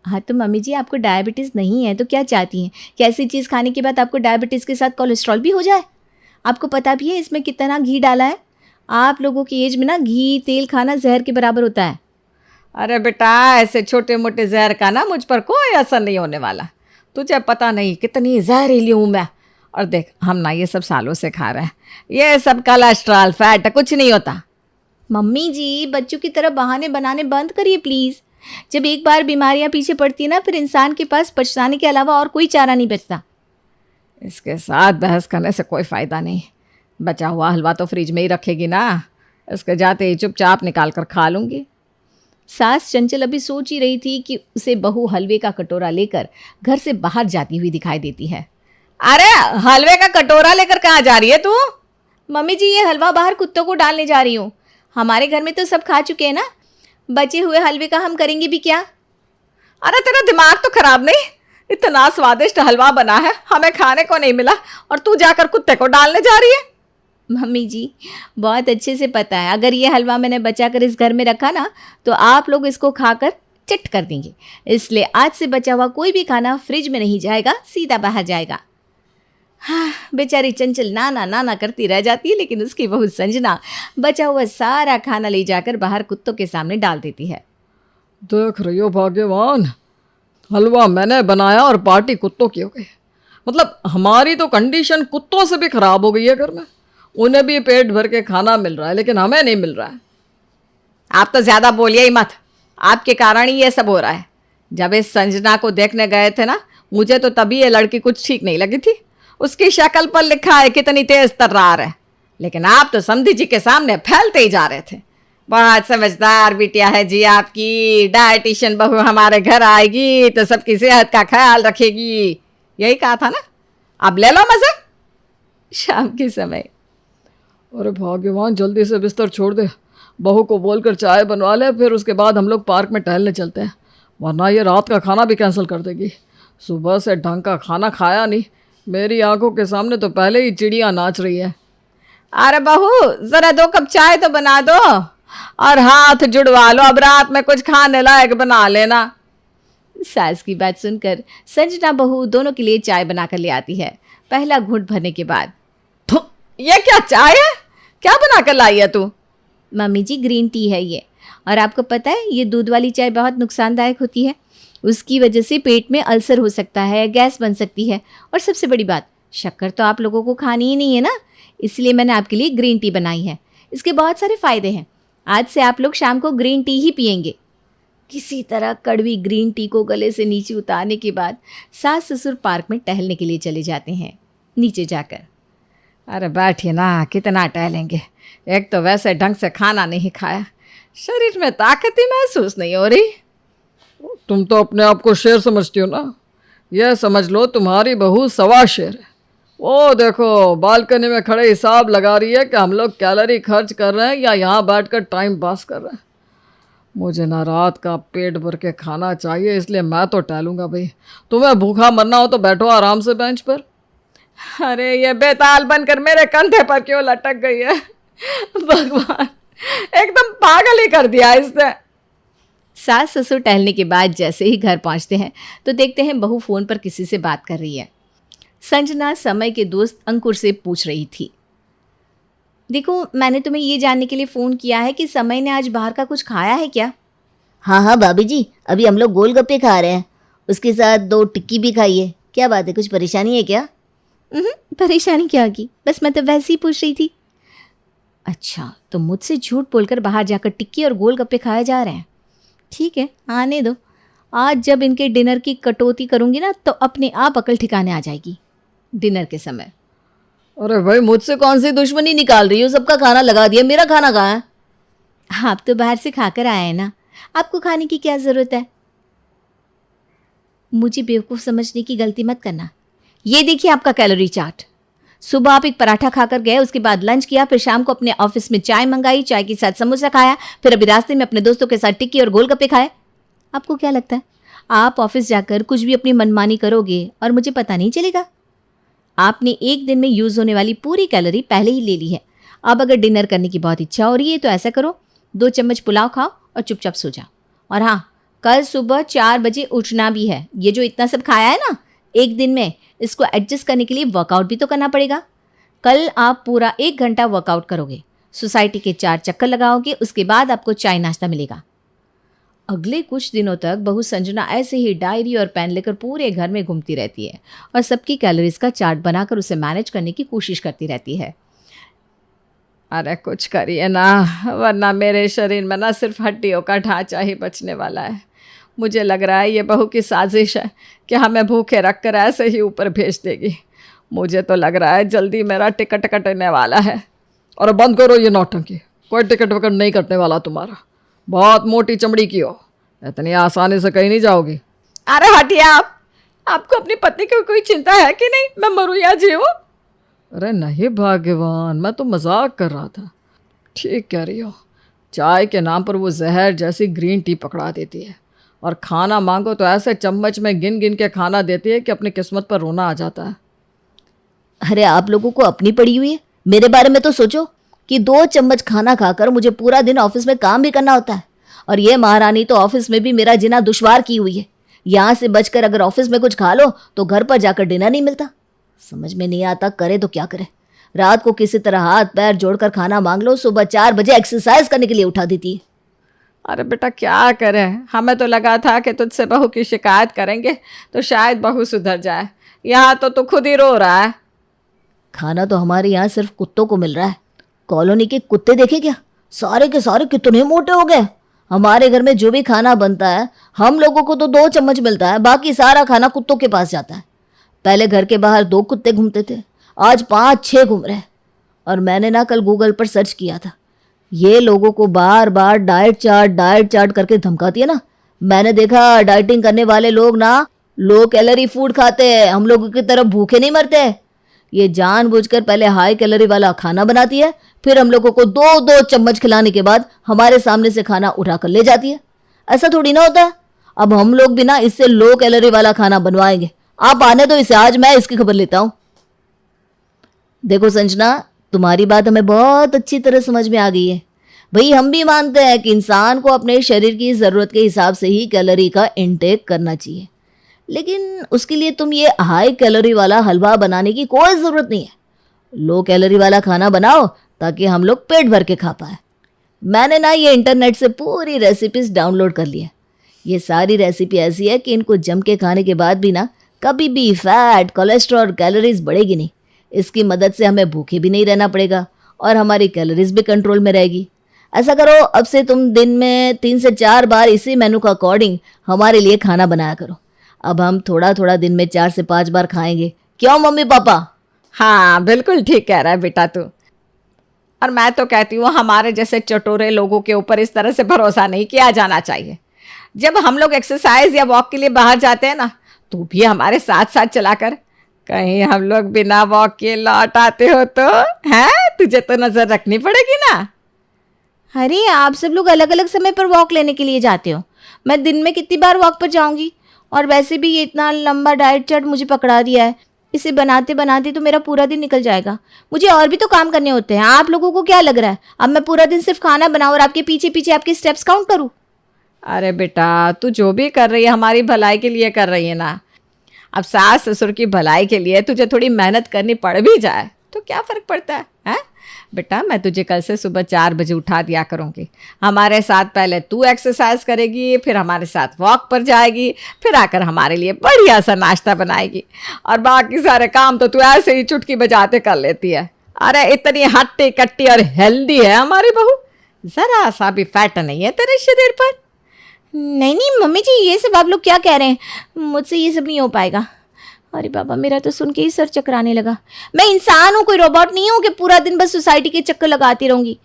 हाँ तो मम्मी जी, आपको डायबिटीज़ नहीं है तो क्या चाहती हैं कि ऐसी चीज़ खाने के बाद आपको डायबिटीज़ के साथ कोलेस्ट्रॉल भी हो जाए? आपको पता भी है इसमें कितना घी डाला है? आप लोगों की एज में ना घी तेल खाना जहर के बराबर होता है। अरे बेटा, ऐसे छोटे मोटे जहर का ना मुझ पर कोई असर नहीं होने वाला। तुझे पता नहीं कितनी जहरीली हूँ मैं, और देख हम ना ये सब सालों से खा रहे हैं, ये सब कोलेस्ट्रॉल फैट कुछ नहीं होता। मम्मी जी बच्चों की तरह बहाने बनाने बंद करिए प्लीज़। जब एक बार बीमारियां पीछे पड़ती है ना, फिर इंसान के पास पछताने के अलावा और कोई चारा नहीं बचता। इसके साथ बहस करने से कोई फ़ायदा नहीं। बचा हुआ हलवा तो फ्रिज में ही रखेगी ना, इसके जाते ही चुपचाप निकाल कर खा लूँगी। सास चंचल अभी सोच ही रही थी कि उसे बहू हलवे का कटोरा लेकर घर से बाहर जाती हुई दिखाई देती है। अरे हलवे का कटोरा लेकर कहाँ जा रही है तू? मम्मी जी ये हलवा बाहर कुत्तों को डालने जा रही हूँ। हमारे घर में तो सब खा चुके हैं ना, बचे हुए हलवे का हम करेंगे भी क्या। अरे तेरा दिमाग तो खराब नहीं? इतना स्वादिष्ट हलवा बना है, हमें खाने को नहीं मिला और तू जाकर कुत्ते को डालने जा रही है। मम्मी जी बहुत अच्छे से पता है, अगर ये हलवा मैंने बचाकर इस घर में रखा ना तो आप लोग इसको खाकर चिट कर देंगे, इसलिए आज से बचा हुआ कोई भी खाना फ्रिज में नहीं जाएगा, सीधा बाहर जाएगा। हाँ बेचारी चंचल नाना नाना करती रह जाती है, लेकिन उसकी बहू संजना बचा हुआ सारा खाना ले जाकर बाहर कुत्तों के सामने डाल देती है। देख रही हो भाग्यवान, हलवा मैंने बनाया और पार्टी कुत्तों की हो गई। मतलब हमारी तो कंडीशन कुत्तों से भी खराब हो गई है घर में। उन्हें भी पेट भर के खाना मिल रहा है लेकिन हमें नहीं मिल रहा है। आप तो ज़्यादा बोलिए ही मत, आपके कारण ही ये सब हो रहा है। जब इस संजना को देखने गए थे ना, मुझे तो तभी ये लड़की कुछ ठीक नहीं लगी थी। उसकी शक्ल पर लिखा है कितनी तेज तर्रार है, लेकिन आप तो समधी जी के सामने फैलते ही जा रहे थे। बहुत समझदार बिटिया है जी आपकी, डाइटिशियन बहू हमारे घर आएगी तो सबकी सेहत का ख्याल रखेगी, यही कहा था ना। अब ले लो मज़े। शाम के समय अरे भाग्यवान जल्दी से बिस्तर छोड़ दे, बहू को बोलकर चाय बनवा ले, फिर उसके बाद हम लोग पार्क में टहलने चलते हैं, वरना ये रात का खाना भी कैंसिल कर देगी। सुबह से ढंग का खाना खाया नहीं, मेरी आंखों के सामने तो पहले ही चिड़िया नाच रही है। अरे बहू ज़रा 2 कप चाय तो बना दो और हाथ जुड़वा लो, अब रात में कुछ खाने लायक बना लेना। सास की बात सुनकर संजना बहू दोनों के लिए चाय बनाकर ले आती है। पहला घूंट भरने के बाद, ये क्या चाय है? क्या बना कर लाई है तू? मम्मी जी ग्रीन टी है ये, और आपको पता है ये दूध वाली चाय बहुत नुकसानदायक होती है। उसकी वजह से पेट में अल्सर हो सकता है, गैस बन सकती है, और सबसे बड़ी बात शक्कर तो आप लोगों को खानी ही नहीं है ना, इसलिए मैंने आपके लिए ग्रीन टी बनाई है। इसके बहुत सारे फ़ायदे हैं। आज से आप लोग शाम को ग्रीन टी ही पियेंगे। किसी तरह कड़वी ग्रीन टी को गले से नीचे उतारने के बाद सास ससुर पार्क में टहलने के लिए चले जाते हैं। नीचे जाकर, अरे बैठिए ना, कितना टहलेंगे, एक तो वैसे ढंग से खाना नहीं खाया, शरीर में ताकत ही महसूस नहीं हो रही। तुम तो अपने आप को शेर समझती हो ना, यह समझ लो तुम्हारी बहू सवा शेर है। वो देखो बालकनी में खड़े हिसाब लगा रही है कि हम लोग कैलोरी खर्च कर रहे हैं या यहाँ बैठकर टाइम पास कर रहे हैं। मुझे ना रात का पेट भर के खाना चाहिए, इसलिए मैं तो टहलूंगा भाई। तुम्हें भूखा मरना हो तो बैठो आराम से बेंच पर। अरे ये बेताल बनकर मेरे कंधे पर क्यों लटक गई है? भगवान एकदम पागल ही कर दिया इसने। सास ससुर टहलने के बाद जैसे ही घर पहुंचते हैं तो देखते हैं बहू फ़ोन पर किसी से बात कर रही है। संजना समय के दोस्त अंकुर से पूछ रही थी, देखो मैंने तुम्हें ये जानने के लिए फ़ोन किया है कि समय ने आज बाहर का कुछ खाया है क्या? हाँ हाँ भाभी जी, अभी हम लोग गोलगप्पे खा रहे हैं, उसके साथ 2 टिक्की भी खाई है। क्या बात है, कुछ परेशानी है क्या? परेशानी क्या होगी, बस मैं तो वैसे ही पूछ रही थी। अच्छा तो मुझसे झूठ बोलकर बाहर जाकर टिक्की और गोलगप्पे खाए जा रहे हैं। ठीक है आने दो, आज जब इनके डिनर की कटौती करूंगी ना तो अपने आप अकल ठिकाने आ जाएगी। डिनर के समय, अरे भाई मुझसे कौन सी दुश्मनी निकाल रही हो, सबका खाना लगा दिया, मेरा खाना कहाँ है? आप तो बाहर से खाकर आए हैं ना, आपको खाने की क्या ज़रूरत है? मुझे बेवकूफ़ समझने की गलती मत करना। ये देखिए आपका कैलोरी चार्ट। सुबह आप एक पराठा खाकर गए, उसके बाद लंच किया, फिर शाम को अपने ऑफिस में चाय मंगाई, चाय के साथ समोसा खाया, फिर अभी रास्ते में अपने दोस्तों के साथ टिक्की और गोलगप्पे खाए। आपको क्या लगता है आप ऑफिस जाकर कुछ भी अपनी मनमानी करोगे और मुझे पता नहीं चलेगा? आपने एक दिन में यूज़ होने वाली पूरी कैलोरी पहले ही ले ली है। अब अगर डिनर करने की बहुत इच्छा हो रही है तो ऐसा करो, 2 चम्मच पुलाव खाओ और चुपचाप सो जाओ। और हाँ, कल सुबह 4 बजे उठना भी है। ये जो इतना सब खाया है ना एक दिन में, इसको एडजस्ट करने के लिए वर्कआउट भी तो करना पड़ेगा। कल आप पूरा 1 घंटा वर्कआउट करोगे, सोसाइटी के 4 चक्कर लगाओगे, उसके बाद आपको चाय नाश्ता मिलेगा। अगले कुछ दिनों तक बहू संजना ऐसे ही डायरी और पेन लेकर पूरे घर में घूमती रहती है और सबकी कैलोरीज का चार्ट बनाकर उसे मैनेज करने की कोशिश करती रहती है। अरे कुछ करिए ना, वरना मेरे शरीर में ना सिर्फ हड्डियों का ढांचा ही बचने वाला है। मुझे लग रहा है ये बहू की साजिश है कि हमें भूखे रख कर ऐसे ही ऊपर भेज देगी। मुझे तो लग रहा है जल्दी मेरा टिकट कटने वाला है। और बंद करो ये नौटंकी, कोई टिकट विकट नहीं कटने वाला तुम्हारा। बहुत मोटी चमड़ी की हो, इतनी आसानी से कहीं नहीं जाओगी। अरे हटिए आप, आपको अपनी पत्नी की कोई चिंता है कि नहीं, मैं मरूं या जीऊं? अरे नहीं भाग्यवान, मैं तो मजाक कर रहा था। ठीक कह रही हो, चाय के नाम पर वो जहर जैसी ग्रीन टी पकड़ा देती है और खाना मांगो तो ऐसे चम्मच में गिन गिन के खाना देती है कि अपनी किस्मत पर रोना आ जाता है। अरे आप लोगों को अपनी पड़ी हुई है, मेरे बारे में तो सोचो कि 2 चम्मच खाना खाकर मुझे पूरा दिन ऑफिस में काम भी करना होता है। और ये महारानी तो ऑफिस में भी मेरा जीना दुश्वार की हुई है। यहाँ से बचकर अगर ऑफिस में कुछ खा लो तो घर पर जाकर डिनर नहीं मिलता। समझ में नहीं आता करे तो क्या करे। रात को किसी तरह हाथ पैर जोड़कर खाना मांग लो, सुबह 4 बजे एक्सरसाइज करने के लिए उठा देती है। अरे बेटा क्या करें, हमें तो लगा था कि तुझसे बहू की शिकायत करेंगे तो शायद बहू सुधर जाए। यहाँ तो तू खुद ही रो रहा है। खाना तो हमारे यहाँ सिर्फ कुत्तों को मिल रहा है। कॉलोनी के कुत्ते देखे क्या, सारे के सारे कितने मोटे हो गए। हमारे घर में जो भी खाना बनता है हम लोगों को तो 2 चम्मच मिलता है, बाकी सारा खाना कुत्तों के पास जाता है। पहले घर के बाहर 2 कुत्ते घूमते थे, आज 5-6 घूम रहे हैं। और मैंने ना कल गूगल पर सर्च किया था, ये लोगों को बार बार डाइट चार्ट करके धमकाती है ना। मैंने देखा डाइटिंग करने वाले लोग ना लो कैलोरी फूड खाते हैं, हम लोगों की तरफ भूखे नहीं मरते। ये जानबूझकर पहले हाई कैलोरी वाला खाना बनाती है, फिर हम लोगों को 2-2 चम्मच खिलाने के बाद हमारे सामने से खाना उठा कर ले जाती है। ऐसा थोड़ी ना होता है। अब हम लोग भी ना इससे लो कैलोरी वाला खाना बनवाएंगे। आप आने दो इसे, आज मैं इसकी खबर लेता हूँ। देखो संजना, तुम्हारी बात हमें बहुत अच्छी तरह समझ में आ गई है। भाई हम भी मानते हैं कि इंसान को अपने शरीर की ज़रूरत के हिसाब से ही कैलोरी का इंटेक करना चाहिए, लेकिन उसके लिए तुम ये हाई कैलोरी वाला हलवा बनाने की कोई ज़रूरत नहीं है। लो कैलोरी वाला खाना बनाओ ताकि हम लोग पेट भर के खा पाए। मैंने ना ये इंटरनेट से पूरी रेसिपीज़ डाउनलोड कर ली है। ये सारी रेसिपी ऐसी है कि इनको जम के खाने के बाद भी ना कभी भी फैट, कोलेस्ट्रॉल और कैलोरीज बढ़ेगी नहीं। इसकी मदद से हमें भूखे भी नहीं रहना पड़ेगा और हमारी कैलोरीज भी कंट्रोल में रहेगी। ऐसा करो, अब से तुम दिन में 3 से 4 बार इसी मेनू का अकॉर्डिंग हमारे लिए खाना बनाया करो। अब हम थोड़ा थोड़ा दिन में 4 से 5 बार खाएंगे, क्यों मम्मी पापा? हाँ बिल्कुल ठीक कह रहा है बेटा तू। और मैं तो कहती हूँ हमारे जैसे चटोरे लोगों के ऊपर इस तरह से भरोसा नहीं किया जाना चाहिए। जब हम लोग एक्सरसाइज या वॉक के लिए बाहर जाते हैं ना, तू भी हमारे साथ साथ चला कर। कहीं हम लोग बिना वॉक के लौट आते हो तो हैं, तुझे तो नजर रखनी पड़ेगी ना। अरे आप सब लोग अलग अलग समय पर वॉक लेने के लिए जाते हो, मैं दिन में कितनी बार वॉक पर जाऊंगी। और वैसे भी ये इतना लंबा डाइट चार्ट मुझे पकड़ा दिया है, इसे बनाते बनाते तो मेरा पूरा दिन निकल जाएगा। मुझे और भी तो काम करने होते हैं। आप लोगों को क्या लग रहा है अब मैं पूरा दिन सिर्फ खाना बनाऊं और आपके पीछे पीछे आपके स्टेप्स काउंट करूं? अरे बेटा तू जो भी कर रही है हमारी भलाई के लिए कर रही है ना। अब सास ससुर की भलाई के लिए तुझे थोड़ी मेहनत करनी पड़ भी जाए तो क्या फ़र्क पड़ता है, हैं? बेटा मैं तुझे कल से सुबह 4 बजे उठा दिया करूँगी। हमारे साथ पहले तू एक्सरसाइज करेगी, फिर हमारे साथ वॉक पर जाएगी, फिर आकर हमारे लिए बढ़िया सा नाश्ता बनाएगी और बाकी सारे काम तो तू ऐसे ही चुटकी बजाते कर लेती है। अरे इतनी हट्टी कट्टी और हेल्दी है हमारी बहू, ज़रा सा भी फैट नहीं है तेरे शरीर पर। नहीं नहीं मम्मी जी, ये सब आप लोग क्या कह रहे हैं, मुझसे ये सब नहीं हो पाएगा। अरे बाबा मेरा तो सुन के ही सर चकराने लगा। मैं इंसान हूँ, कोई रोबोट नहीं हूँ कि पूरा दिन बस सोसाइटी के चक्कर लगाती रहूँगी।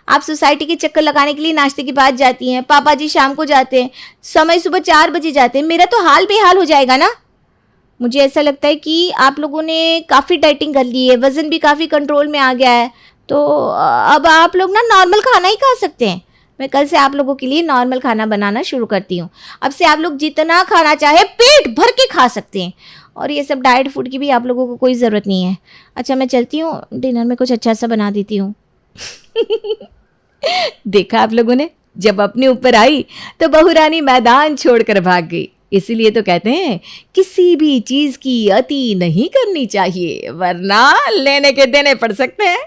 आप सोसाइटी के चक्कर लगाने के लिए नाश्ते के बाद जाती हैं, पापा जी शाम को जाते हैं, समय सुबह 4 बजे जाते हैं। मेरा तो हाल बेहाल हो जाएगा ना। मुझे ऐसा लगता है कि आप लोगों ने काफ़ी डाइटिंग कर ली है, वज़न भी काफ़ी कंट्रोल में आ गया है, तो अब आप लोग ना नॉर्मल खाना ही खा सकते हैं। मैं कल से आप लोगों के लिए नॉर्मल खाना बनाना शुरू करती हूँ। अब से आप लोग जितना खाना चाहे पेट भर के खा सकते हैं और ये सब डाइट फूड की भी आप लोगों को कोई ज़रूरत नहीं है। अच्छा मैं चलती हूँ, डिनर में कुछ अच्छा सा बना देती हूँ। देखा आप लोगों ने, जब अपने ऊपर आई तो बहू रानी मैदान छोड़कर भाग गई। इसीलिए तो कहते हैं किसी भी चीज़ की अति नहीं करनी चाहिए, वरना लेने के देने पड़ सकते हैं।